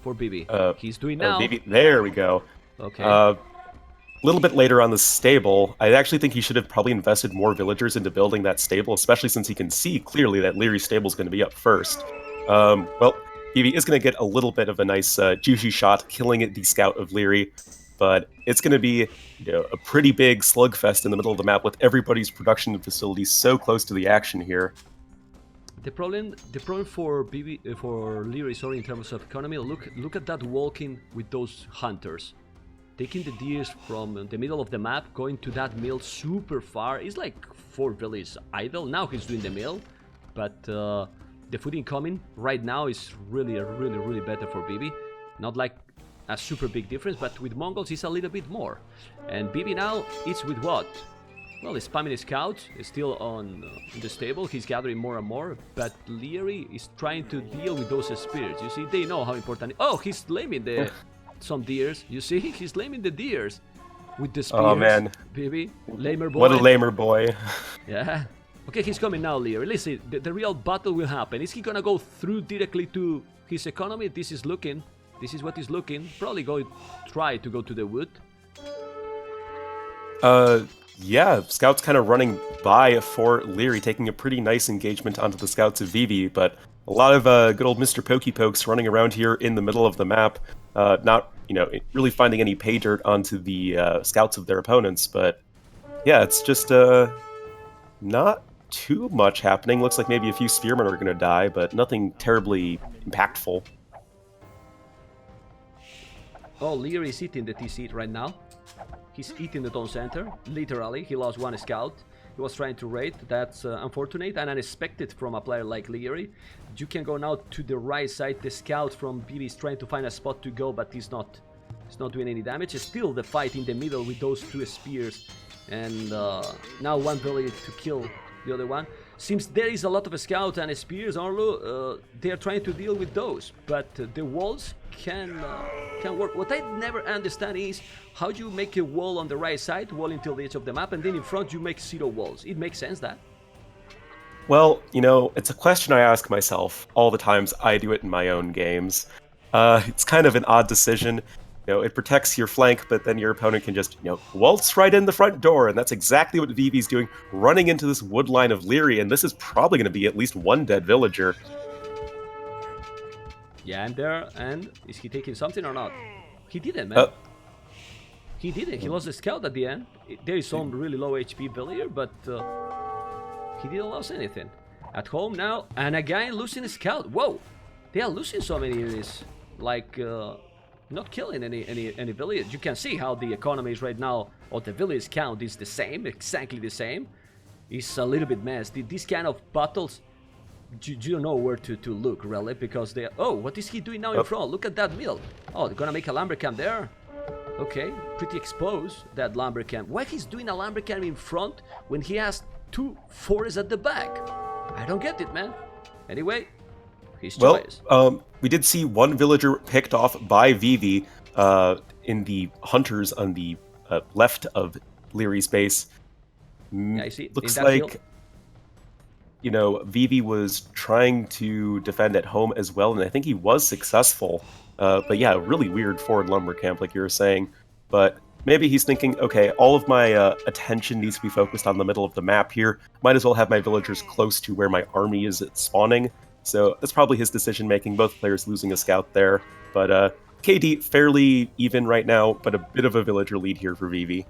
ViVi? He's doing now. ViVi, there we go. Okay. A little bit later on the stable, I actually think he should have probably invested more villagers into building that stable, especially since he can see clearly that Lierey's stable is going to be up first. Well, ViVi is going to get a little bit of a nice juicy shot, killing the scout of Lierey, but it's going to be, you know, a pretty big slugfest in the middle of the map with everybody's production facilities so close to the action here. The problem for ViVi, for Lierey, sorry, in terms of economy, look at that walking with those hunters, taking the deers from the middle of the map, going to that mill super far. It's like 4 villages idle. Now he's doing the mill, but the food incoming right now is really better for ViVi. Not like a super big difference, but with Mongols it's a little bit more. And ViVi now it's with what? Well, he's spamming his scouts, he's still on the stable, he's gathering more and more, but Lierey is trying to deal with those spears. You see, they know how important... Oh, he's laming some deers. You see, he's laming the deers with the spears. Oh, man. ViVi, lamer boy. What a lamer boy. Yeah. Okay, he's coming now, Lierey. Listen, the real battle will happen. Is he gonna go through directly to his economy? This is what he's looking. Probably try to go to the wood. Yeah, scouts kind of running by for Lierey, taking a pretty nice engagement onto the scouts of ViVi, but a lot of good old Mr. Pokey Pokes running around here in the middle of the map, not, you know, really finding any pay dirt onto the scouts of their opponents, but yeah, it's just not too much happening. Looks like maybe a few spearmen are going to die, but nothing terribly impactful. Oh, Lierey is eating the T-seat right now. He's eating the town center, literally. He lost 1 scout. He was trying to raid. That's unfortunate and unexpected from a player like Lierey. You can go now to the right side. The scout from ViVi is trying to find a spot to go, but he's not doing any damage. It's still the fight in the middle with those 2 spears. And now 1 village to kill the other one. Since there is a lot of scouts and spears, Arlo, they are trying to deal with those. But the walls can work. What I never understand is how you make a wall on the right side, wall until the edge of the map, and then in front you make 0 walls. It makes sense, that? Well, you know, it's a question I ask myself all the times I do it in my own games. It's kind of an odd decision. You know, it protects your flank, but then your opponent can just, you know, waltz right in the front door, and that's exactly what ViVi's doing, running into this wood line of Lierey, and this is probably going to be at least 1 dead villager. Yeah, and is he taking something or not? He didn't, man. He didn't. He lost the scout at the end. There is some really low HP villager, but he didn't lose anything. At home now, and again losing a scout. Whoa, they are losing so many units. Like, not killing any village. You can see how the economy is right now, or the village count is the same, exactly the same. It's a little bit messed. These kind of battles, you don't know where to look, really, because they are... Oh, what is he doing now in front? Look at that mill. Oh, they're gonna make a lumber camp there. Okay, pretty exposed, that lumber camp. Why he's doing a lumber camp in front when he has 2 forests at the back? I don't get it, man. Anyway, his choice. Well, we did see 1 villager picked off by ViVi in the hunters on the left of Lierey's base. Yeah, I see. Looks like, you know, ViVi was trying to defend at home as well, and I think he was successful. But yeah, really weird forward lumber camp, like you were saying. But maybe he's thinking, okay, all of my attention needs to be focused on the middle of the map here. Might as well have my villagers close to where my army is spawning. So that's probably his decision-making, both players losing a scout there. But KD fairly even right now, but a bit of a villager lead here for ViVi.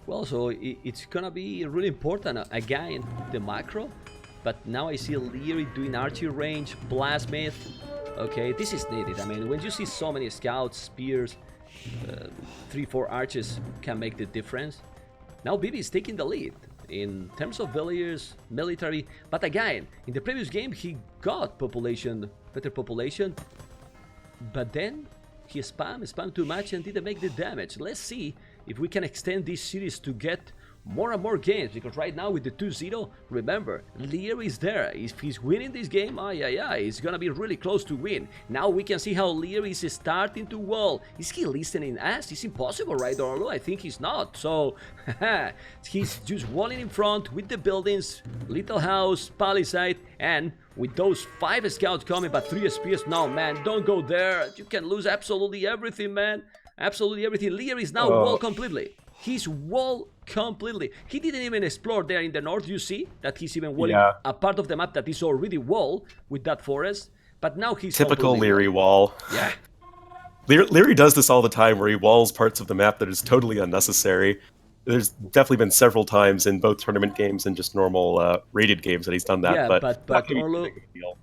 Well, so it's gonna be really important, again, the macro. But now I see Lierey doing archery range, blastsmith. Okay, this is needed. I mean, when you see so many scouts, spears, 3-4 archers can make the difference. Now ViVi is taking the lead. in terms of villagers, military. But again, in the previous game, he got population, better population. But then he spammed too much and didn't make the damage. Let's see if we can extend this series to get more and more games, because right now with the 2-0, remember, Lierey is there. If he's winning this game, he's gonna be really close to win. Now we can see how Lierey is starting to wall. Is he listening us? It's impossible, right, Orlo? I think he's not. So, he's just walling in front with the buildings, little house, palisade, and with those 5 scouts coming, but 3 spears. No, man, don't go there. You can lose absolutely everything, man. Absolutely everything. Lierey is now wall completely. He's wall completely. He didn't even explore there in the north. You see that he's even walling a part of the map that is already wall with that forest. But now he's typical Lierey wall. Yeah. Lierey does this all the time, where he walls parts of the map that is totally unnecessary. There's definitely been several times in both tournament games and just normal rated games that he's done that. Yeah, but Orlo, deal.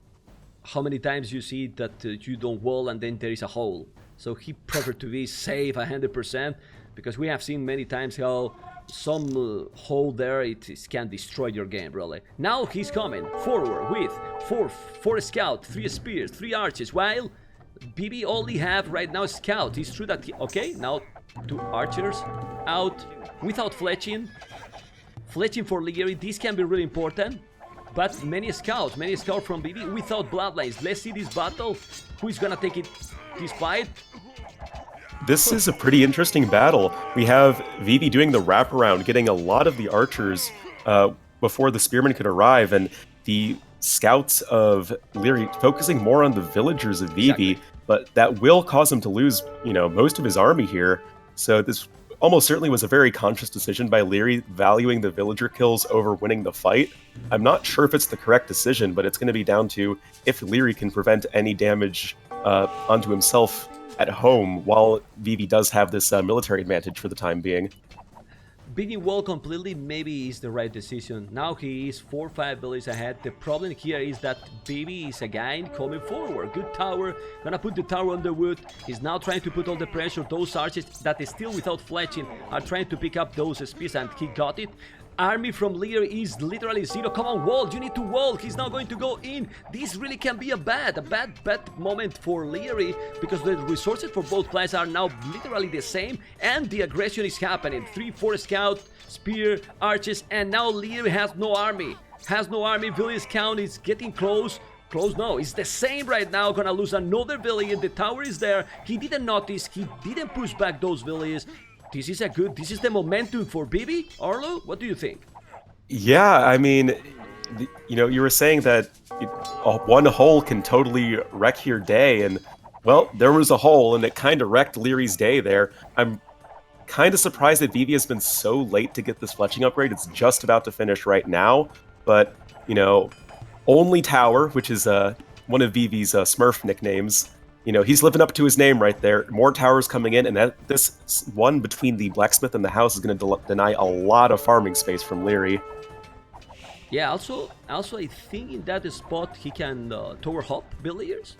how many times you see that you don't wall and then there is a hole? So he preferred to be safe 100%. Because we have seen many times how some hole there, it can destroy your game, really. Now he's coming forward with 4 scouts, 3 spears, 3 archers, while ViVi only have right now scout. It's true that okay, now 2 archers out without fletching. Fletching for Lierey, this can be really important. But many scouts from ViVi without bloodlines. Let's see this battle. Who is gonna take this fight? This is a pretty interesting battle. We have ViVi doing the wraparound, getting a lot of the archers before the spearmen could arrive, and the scouts of Lierey focusing more on the villagers of ViVi, exactly. But that will cause him to lose, most of his army here. So this almost certainly was a very conscious decision by Lierey, valuing the villager kills over winning the fight. I'm not sure if it's the correct decision, but it's going to be down to if Lierey can prevent any damage onto himself at home, while ViVi does have this military advantage for the time being. Beating wall completely maybe is the right decision. Now he is 4 or 5 villages ahead. The problem here is that ViVi is again coming forward. Good tower, gonna put the tower on the wood. He's now trying to put all the pressure. Those archers that is still without fletching are trying to pick up those spears, and he got it. Army from Lierey is literally 0. Come on, wall, you need to wall. He's not going to go in. This really can be a bad moment for Lierey, because the resources for both players are now literally the same, and the aggression is happening. 3, 4 scout, spear, archers, and now Lierey has no army. Village count is getting close. No, it's the same right now. Gonna lose another village. The tower is there. He didn't notice. He didn't push back those villages. This is the momentum for ViVi. Arlo, what do you think? Yeah, I mean, you were saying that one hole can totally wreck your day, and, well, there was a hole, and it kind of wrecked Lierey's day there. I'm kind of surprised that ViVi has been so late to get this fletching upgrade. It's just about to finish right now, but, Only Tower, which is one of ViVi's Smurf nicknames, he's living up to his name right there. More towers coming in, and this one between the blacksmith and the house is going to deny a lot of farming space from Lierey. Yeah, also I think in that spot he can tower hop villagers.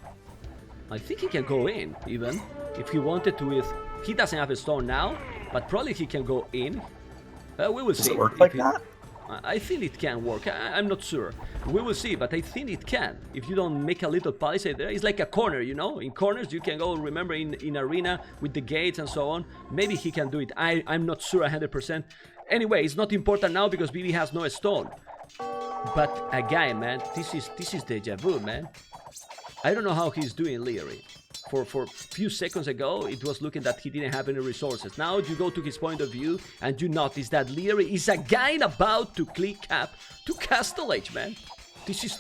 I think he can go in, even, if he wanted to. He doesn't have a stone now, but probably he can go in. We will see. Does it work like that? I think it can work. I'm not sure. We will see, but I think it can. If you don't make a little palisade there, it's like a corner, In corners, you can go, remember, in arena with the gates and so on. Maybe he can do it. I'm not sure 100%. Anyway, it's not important now because ViVi has no stone. But again, man, this is deja vu, man. I don't know how he's doing, Lierey. For a few seconds ago, it was looking that he didn't have any resources. Now you go to his point of view, and you notice that Lierey is again about to click cap to Castle Age, man. This is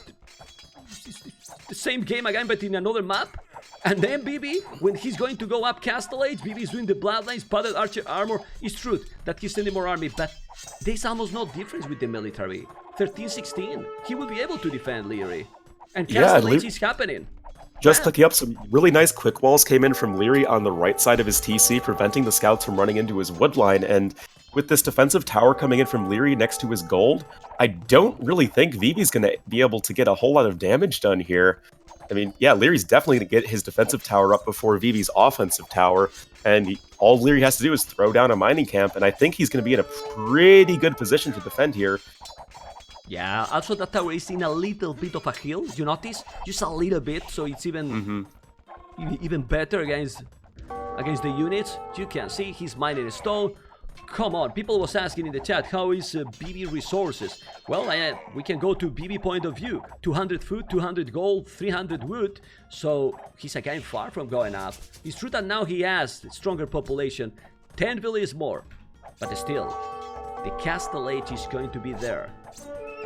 the same game again, but in another map. And then ViVi, when he's going to go up Castle Age, ViVi is doing the bloodlines, padded archer armor. It's true that he's sending more army, but there's almost no difference with the military. 13-16, he will be able to defend Lierey. And Castle Age is happening. Just clicking up, some really nice quick walls came in from Lierey on the right side of his TC, preventing the scouts from running into his wood line, and with this defensive tower coming in from Lierey next to his gold, I don't really think ViVi's going to be able to get a whole lot of damage done here. I mean, yeah, Lierey's definitely going to get his defensive tower up before ViVi's offensive tower, and all Lierey has to do is throw down a mining camp, and I think he's going to be in a pretty good position to defend here. Yeah, also that tower is in a little bit of a hill, you notice? Just a little bit, so it's even even better against the units. You can see he's mining stone. Come on, people was asking in the chat, how is ViVi resources? Well, we can go to ViVi point of view. 200 food, 200 gold, 300 wood. So he's again far from going up. It's true that now he has stronger population, 10 villages more. But still, the castle age is going to be there.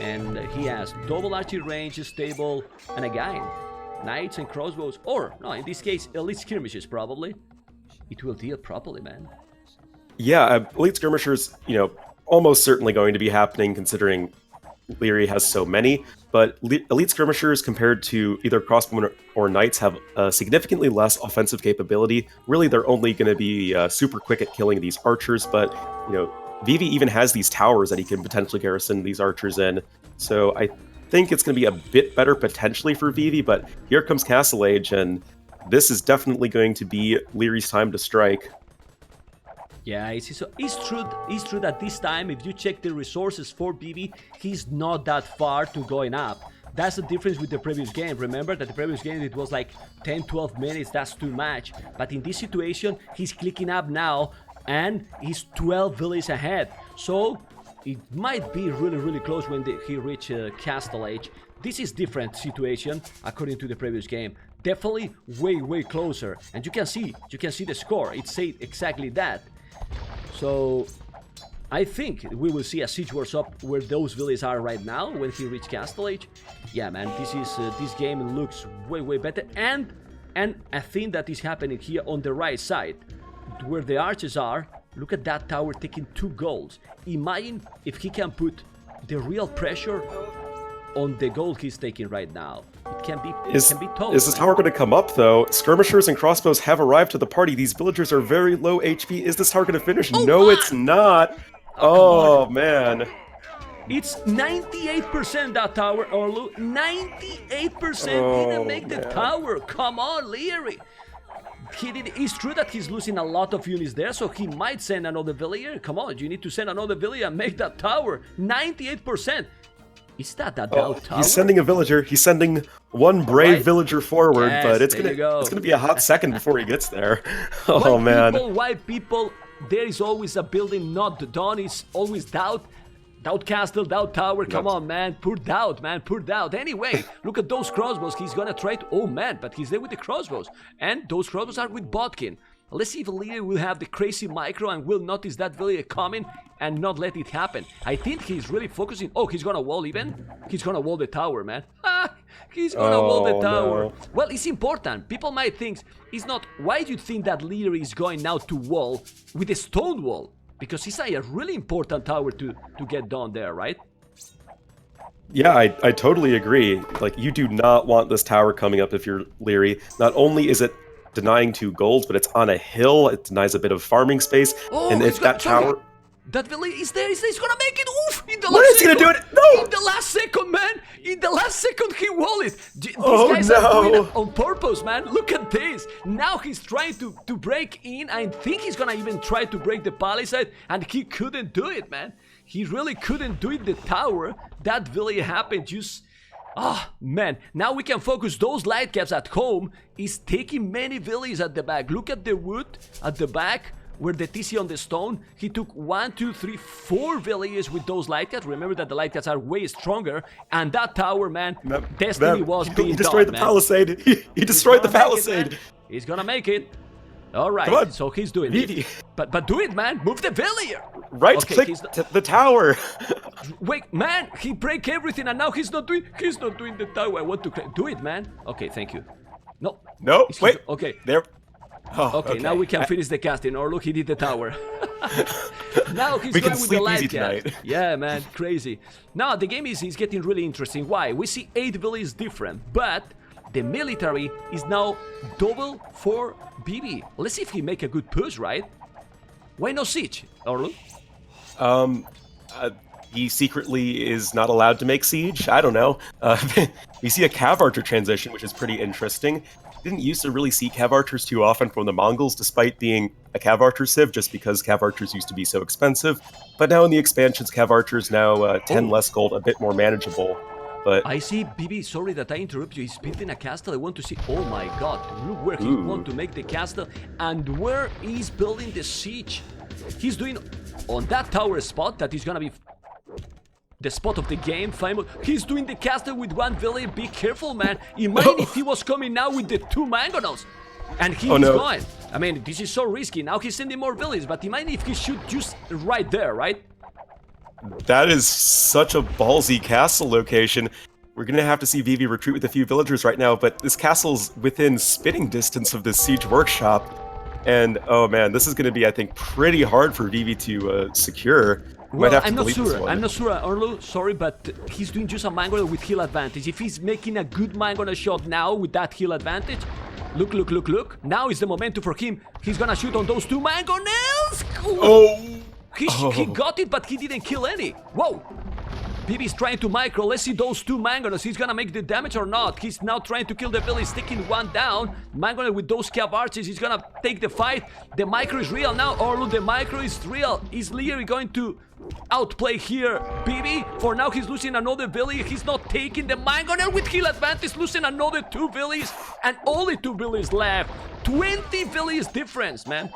And he has double archery range, stable, and again, knights and crossbows, or no, in this case, elite skirmishes probably. It will deal properly, man. Yeah, elite skirmishers, almost certainly going to be happening considering Lierey has so many, but elite skirmishers compared to either crossbowmen or knights have significantly less offensive capability. Really, they're only going to be super quick at killing these archers, but, ViVi even has these towers that he can potentially garrison these archers in, so I think it's going to be a bit better potentially for ViVi, but here comes Castle Age, and this is definitely going to be Lierey's time to strike. Yeah, it's true that this time, if you check the resources for ViVi, he's not that far to going up. That's the difference with the previous game. Remember that the previous game it was like 10-12 minutes, that's too much. But in this situation, he's clicking up now, and he's 12 villages ahead. So it might be really close when he reach Castle Age. This is different situation according to the previous game. Definitely way closer. And you can see the score. It said exactly that. So I think we will see a siege workshop where those villages are right now when he reach Castle Age. Yeah, man, this game looks way better, and a thing that is happening here on the right side, where the archers are. Look at that tower taking 2 golds. Imagine if he can put the real pressure on the gold he's taking right now. It can be tough. Is this tower going to come up, though? Skirmishers and crossbows have arrived to the party. These villagers are very low HP. Is this tower going to finish? Oh, no, man. It's not. Oh, man. It's 98% that tower, Orlu. 98% didn't make the tower. Come on, Lierey. It's true that he's losing a lot of units there, so he might send another villager. Come on, you need to send another villager and make that tower. 98%. Is that a doubt tower? He's sending a villager. He's sending one brave villager forward, yes, but it's gonna be a hot second before he gets there. Why people? There is always a building not done. It's always doubt. Doubt castle, doubt tower. Come on, man. Poor doubt, man. Poor doubt. Anyway, look at those crossbows. He's gonna try to. Oh man, but he's there with the crossbows, and those crossbows are with Bodkin. Let's see if Lierey will have the crazy micro and will notice that villager coming and not let it happen. I think he's really focusing. Oh, he's gonna wall even? He's gonna wall the tower, man. He's gonna wall the tower. No. Well, it's important. People might think, it's not, why do you think that Lierey is going now to wall with a stone wall? Because it's a really important tower to get done there, right? Yeah, I totally agree. Like, you do not want this tower coming up if you're Lierey. Not only is it denying 2 golds, but it's on a hill. It denies a bit of farming space. Oh, and if that tower... That village is there. He's gonna make it. Oof! In the what last is he gonna do it? No! In the last second, man. In the last second, he walled it. These guys no! are doing it on purpose, man. Look at this. Now he's trying to break in. I think he's gonna even try to break the palisade, and he couldn't do it, man. He really couldn't do it. The tower. That village happened. Just. Ah, man, now we can focus those light caps at home. Is taking many villages at the back. Look at the wood at the back where the TC on the stone. He took 1, 2, 3, 4 villages with those light caps. Remember that the light caps are way stronger. And that tower, man, Destiny was being done, He destroyed the palisade. He destroyed the palisade. He's gonna make it. All right, so he's doing it. But do it, man. Move the villager. Right click the tower. Wait, man, he break everything and now he's not doing the tower. I want to do it, man. Okay, thank you. No, wait. Okay. There. Oh, okay, now we can finish the casting. Or look, he did the tower. Now he's going with the light cap. Yeah, man, crazy. Now the game is getting really interesting. Why? We see 8 villages different, but the military is now double for ViVi. Let's see if he make a good push, right? Why no siege, Orlu? he secretly is not allowed to make siege. I don't know. We see a Cav Archer transition, which is pretty interesting. Didn't used to really see Cav Archers too often from the Mongols, despite being a Cav Archer civ, just because Cav Archers used to be so expensive. But now in the expansions, Cav Archers now 10 less gold, a bit more manageable. But I see ViVi, sorry that I interrupt you, he's building a castle. I want to see, oh my god, look where he want to make the castle and where he's building the siege. He's doing on that tower spot that is gonna be the spot of the game, famous. He's doing the castle with one village. Be careful, man. Imagine if he was coming now with the 2 mangonels. And he is going. I mean, this is so risky. Now he's sending more villages, but imagine if he shoot just right there, right? that is such a ballsy castle location. We're gonna have to see ViVi retreat with a few villagers right now, but this castle's within spitting distance of this siege workshop. And oh man, this is gonna be, I think, pretty hard for ViVi to secure. Well, I'm not sure, Orlu, sorry, but he's doing just a mangonel with heal advantage. If he's making a good mangonel shot now with that heal advantage, look. Now is the momentum for him. He's gonna shoot on those 2 mangonels. Oh! He got it, but he didn't kill any. Whoa! ViVi's trying to micro. Let's see those 2 mangonels. He's gonna make the damage or not. He's now trying to kill the village, taking 1 down. Mangonel with those cav archers. He's gonna take the fight. The micro is real now. Orlu, the micro is real. Is Lierey going to outplay here ViVi? For now, he's losing another village. He's not taking the mangonel with heal advantage. Losing another 2 villages. And only 2 villages left. 20 villages difference, man.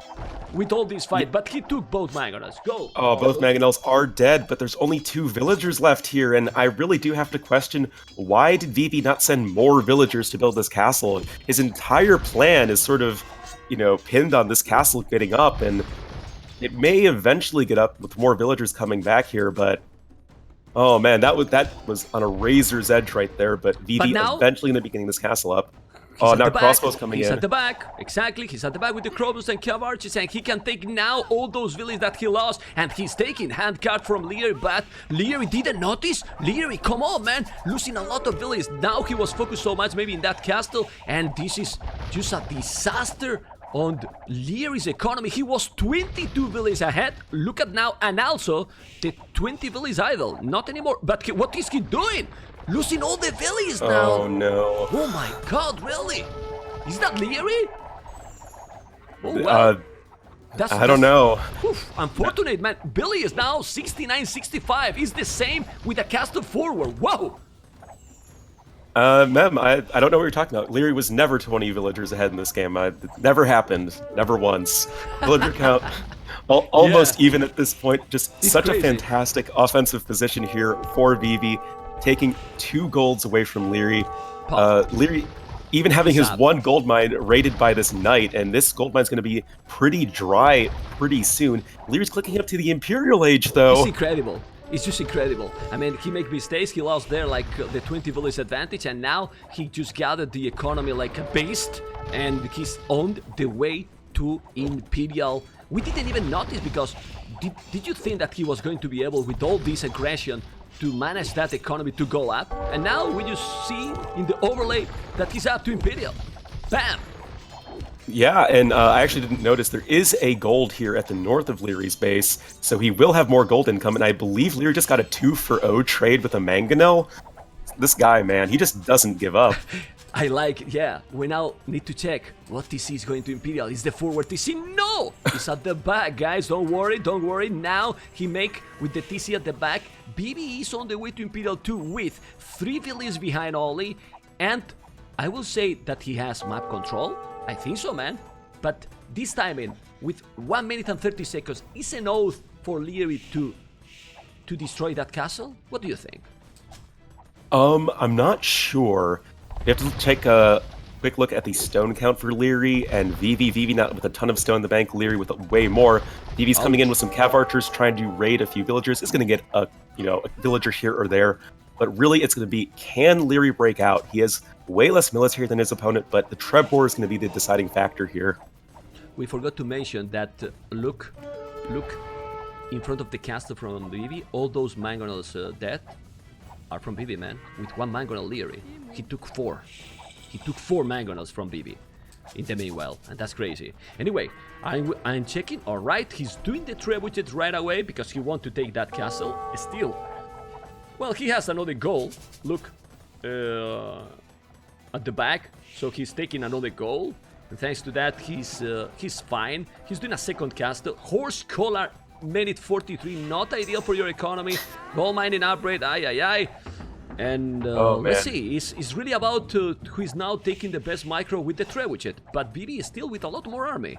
With all this fight, but he took both mangonels. Go! Oh, both mangonels are dead, but there's only 2 villagers left here, and I really do have to question, why did ViVi not send more villagers to build this castle? His entire plan is sort of, you know, pinned on this castle getting up, and it may eventually get up with more villagers coming back here, but oh man, that was on a razor's edge right there, but ViVi eventually going to be getting this castle up. Oh, now crossbows coming in. He's at the back. Exactly. He's at the back with the crossbows and cav archers, and he can take now all those villages that he lost. And he's taking handcart from Lierey, but Lierey didn't notice. Lierey, come on, man. Losing a lot of villages. Now he was focused so much maybe in that castle, and this is just a disaster on Lierey's economy. He was 22 villages ahead. Look at now, and also the 20 villages idle. Not anymore. But what is he doing? Losing all the villages now. Oh no. Oh my god, really? Is that Lierey? Oh well. I don't know. Oof, unfortunate, man. Billy is now 69-65. He's the same with a castle forward. Whoa. Mem, I don't know what you're talking about. Lierey was never 20 villagers ahead in this game. It never happened. Never once. Villager count almost even at this point. Just it's such crazy. A fantastic offensive position here for ViVi. Taking 2 golds away from Lierey. Lierey even having his 1 gold mine raided by this knight, and this gold mine's going to be pretty dry pretty soon. Lierey's clicking up to the Imperial Age, though. It's incredible. It's just incredible. I mean, he made mistakes. He lost there like the 20 village advantage, and now he just gathered the economy like a beast, and he's on the way to Imperial. We didn't even notice because did you think that he was going to be able, with all this aggression, to manage that economy to go up? And now we just see in the overlay that he's up to Imperial. Bam! Yeah, and I actually didn't notice there is a gold here at the north of Lierey's base, so he will have more gold income, and I believe Lierey just got a 2-for-0 trade with a mangonel. This guy, man, he just doesn't give up. I like, yeah, we now need to check what TC is going to Imperial. Is the forward TC? No! It's at the back, guys. Don't worry. Now he make with the TC at the back. ViVi is on the way to Imperial 2 with 3 villages behind only. And I will say that he has map control. I think so, man. But this timing, with 1 minute and 30 seconds, is an oath for Lierey to destroy that castle? What do you think? I'm not sure. We have to take a quick look at the stone count for Lierey and ViVi. ViVi not with a ton of stone in the bank, Lierey with way more. ViVi's coming in with some cav archers trying to raid a few villagers. It's going to get a villager here or there. But really, it's going to be, can Lierey break out? He has way less military than his opponent, but the Trebor is going to be the deciding factor here. We forgot to mention that, look in front of the castle from ViVi, all those mangonels dead are from ViVi, man. With 1 mangonel Lierey. He took 4. He took 4 mangonels from ViVi. in the meanwhile, and that's crazy. Anyway, I'm checking. All right, he's doing the trebuchet right away because he wants to take that castle. Still, well, he has another goal. Look, at the back, so he's taking another goal. And thanks to that, he's fine. He's doing a second castle. Horse collar, minute 43, not ideal for your economy. Gold mining upgrade, aye. And let's see, it's really about who is now taking the best micro with the trebuchet. But ViVi is still with a lot more army.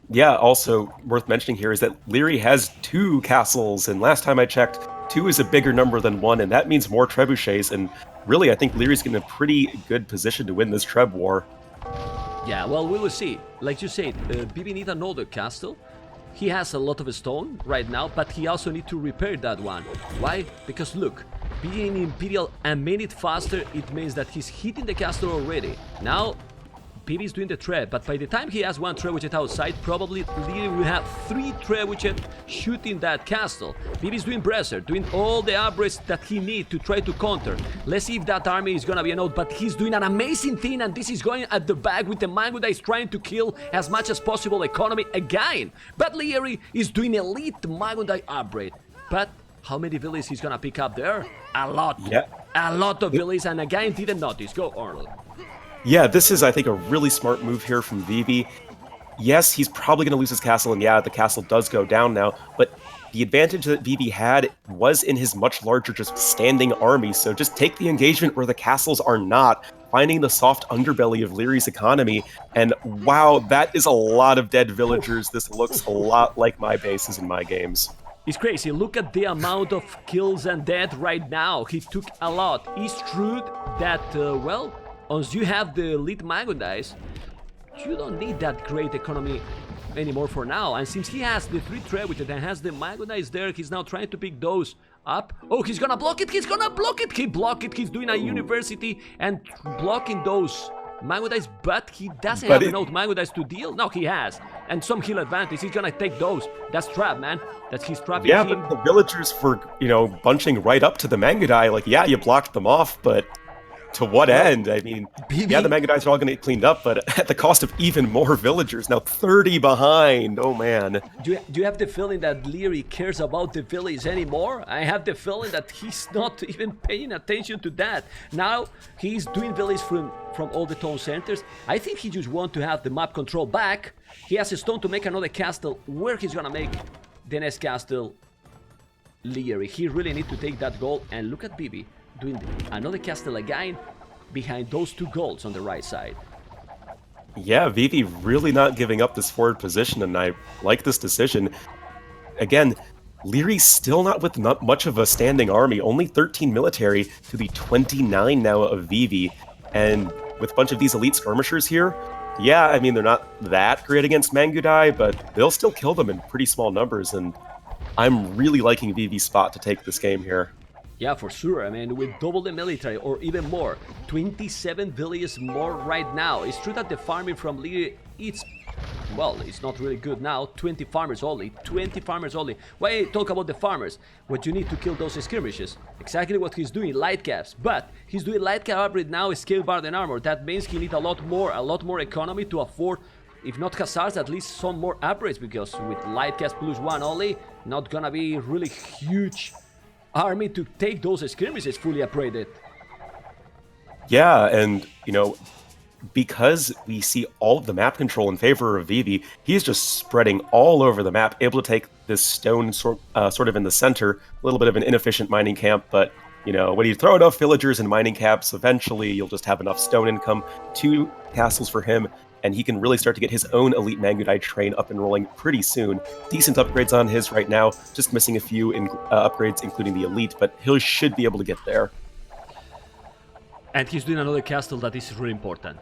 Yeah, also worth mentioning here is that Lierey has 2 castles, and last time I checked, 2 is a bigger number than 1, and that means more trebuchets, and really I think Lierey's in a pretty good position to win this treb war. Yeah, well, we will see. Like you said, ViVi needs another castle. He has a lot of stone right now, but he also needs to repair that one. Why? Because look, being Imperial a minute faster, it means that he's hitting the castle already. Now, ViVi is doing the treb, but by the time he has 1 trebuchet outside, probably Lierey will have 3 trebuchet shooting that castle. ViVi is doing Bresser, doing all the upgrades that he needs to try to counter. Let's see if that army is gonna be enough, but he's doing an amazing thing, and this is going at the back with the Mango that is trying to kill as much as possible economy again. But Lierey is doing elite Mango upgrade. But how many villas he's gonna pick up there? A lot. Yeah. A lot of villas, and again didn't notice. Go, Arnold. Yeah, this is, I think, a really smart move here from ViVi. Yes, he's probably going to lose his castle, and yeah, the castle does go down now, but the advantage that ViVi had was in his much larger just standing army, so just take the engagement where the castles are not, finding the soft underbelly of Lierey's economy, and wow, that is a lot of dead villagers. This looks a lot like my bases in my games. It's crazy. Look at the amount of kills and death right now. He took a lot. It's true that, well, once you have the elite Mango dice, you don't need that great economy anymore for now. And since he has the 3 trebuchet and has the Mango dice there, he's now trying to pick those up. Oh, he's gonna block it! He's gonna block it! He blocked it! He's doing a university and blocking those Mango dice, but he doesn't have enough Mango dice to deal. No, he has. And some heal advantage. He's gonna take those. That's trap, man. That's his trapping Yeah, team. but the villagers were, bunching right up to the Mangodai. Like, yeah, you blocked them off, but to what end? I mean, yeah, the Mangodais are all going to get cleaned up, but at the cost of even more villagers. Now 30 behind. Oh, man. Do you have the feeling that Lierey cares about the village anymore? I have the feeling that he's not even paying attention to that. Now he's doing village from all the town centers. I think he just wants to have the map control back. He has a stone to make another castle. Where he's gonna make the next castle? Lierey. He really needs to take that goal. And look at ViVi doing another castle again behind those 2 goals on the right side. Yeah, ViVi really not giving up this forward position, and I like this decision. Again, Lierey's still not with not much of a standing army, only 13 military to the 29 now of ViVi, and with a bunch of these elite skirmishers here, yeah, I mean, they're not that great against Mangudai, but they'll still kill them in pretty small numbers, and I'm really liking ViVi's spot to take this game here. Yeah, for sure. I mean, with double the military or even more, 27 villages more right now. It's true that the farming from Lierey, it's not really good now. 20 farmers only. 20 farmers only. Why talk about the farmers? What you need to kill those skirmishes. Exactly what he's doing, light caps. But he's doing light cap upgrade now, scale bar and armor. That means he needs a lot more economy to afford, if not hussars, at least some more upgrades, because with light caps +1 only, not gonna be really huge army to take those skirmishes fully upgraded. Yeah, and, because we see all of the map control in favor of ViVi, he's just spreading all over the map, able to take this stone sort of in the center, a little bit of an inefficient mining camp, but, when you throw enough villagers and mining camps, eventually you'll just have enough stone income, 2 castles for him, and he can really start to get his own elite Mangudai train up and rolling pretty soon. Decent upgrades on his right now, just missing a few upgrades, including the elite, but he should be able to get there. And he's doing another castle that is really important.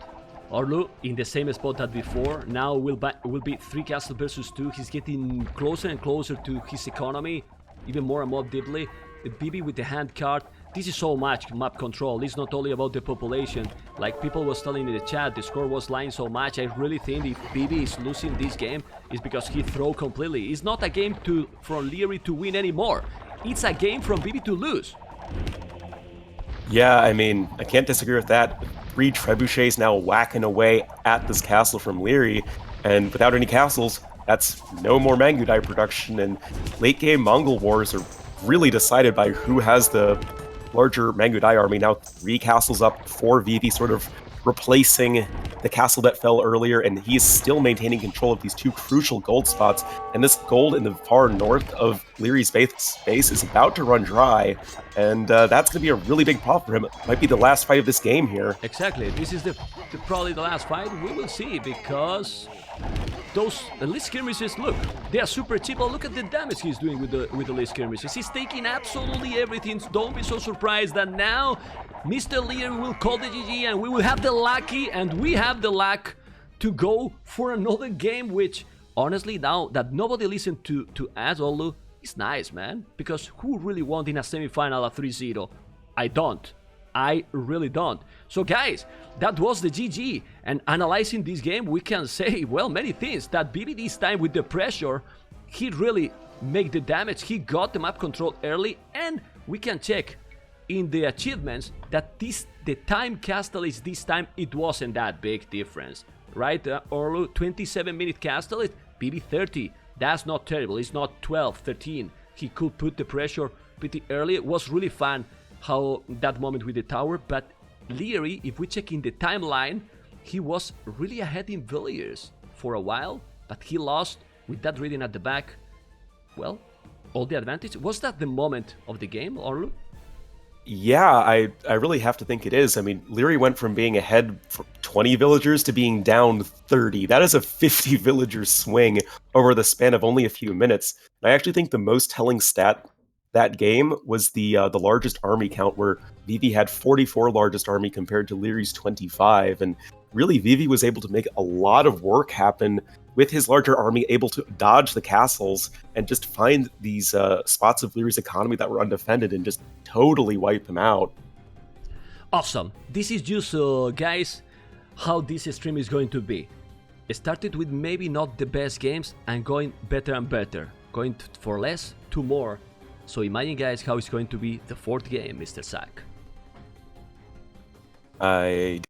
Orlu in the same spot that before. Now will be 3 castle versus 2. He's getting closer and closer to his economy, even more and more deeply. ViVi with the hand card. This is so much map control. It's not only about the population. Like people was telling in the chat, the score was lying so much. I really think if ViVi is losing this game, it's because he throw completely. It's not a game from Lierey to win anymore. It's a game from ViVi to lose. Yeah, I mean, I can't disagree with that. 3 trebuchets now whacking away at this castle from Lierey, and without any castles, that's no more Mangudai production, and late game Mongol wars are really decided by who has the larger Mangudai army. Now 3 castles up, 4 ViVi sort of replacing the castle that fell earlier, and he's still maintaining control of these 2 crucial gold spots, and this gold in the far north of Lierey's space is about to run dry, and that's going to be a really big problem for him. It might be the last fight of this game here. Exactly, this is probably the last fight. We will see, because those elite skirmishes, look, they are super cheap. Oh, look at the damage he's doing with the elite skirmishes. He's taking absolutely everything. Don't be so surprised that now Mr. Lierey will call the GG, and we will have the luck to go for another game, which honestly, now that nobody listened to us, Olu, it's nice, man, because who really won in a semi-final a 3-0? I really don't. So guys, that was the GG, and analyzing this game, we can say, well, many things. That ViVi this time with the pressure, he really made the damage, he got the map control early, and we can check in the achievements that the time castle is this time, it wasn't that big difference, right? Orlu, 27-minute castle, ViVi 30, that's not terrible, it's not 12, 13, he could put the pressure pretty early. It was really fun how that moment with the tower, but Lierey, if we check in the timeline, he was really ahead in villagers for a while, but he lost with that reading at the back. Well, all the advantage. Was that the moment of the game, Orlu? Yeah, I really have to think it is. I mean, Lierey went from being ahead for 20 villagers to being down 30. That is a 50 villager swing over the span of only a few minutes. And I actually think the most telling stat that game was the largest army count, where ViVi had 44 largest army compared to Lierey's 25, and really ViVi was able to make a lot of work happen with his larger army, able to dodge the castles and just find these spots of Lierey's economy that were undefended and just totally wipe them out. Awesome. This is just, guys, how this stream is going to be. It started with maybe not the best games and going better and better, going for less to more. So imagine, guys, how it's going to be the 4th game, Mr. Sack. I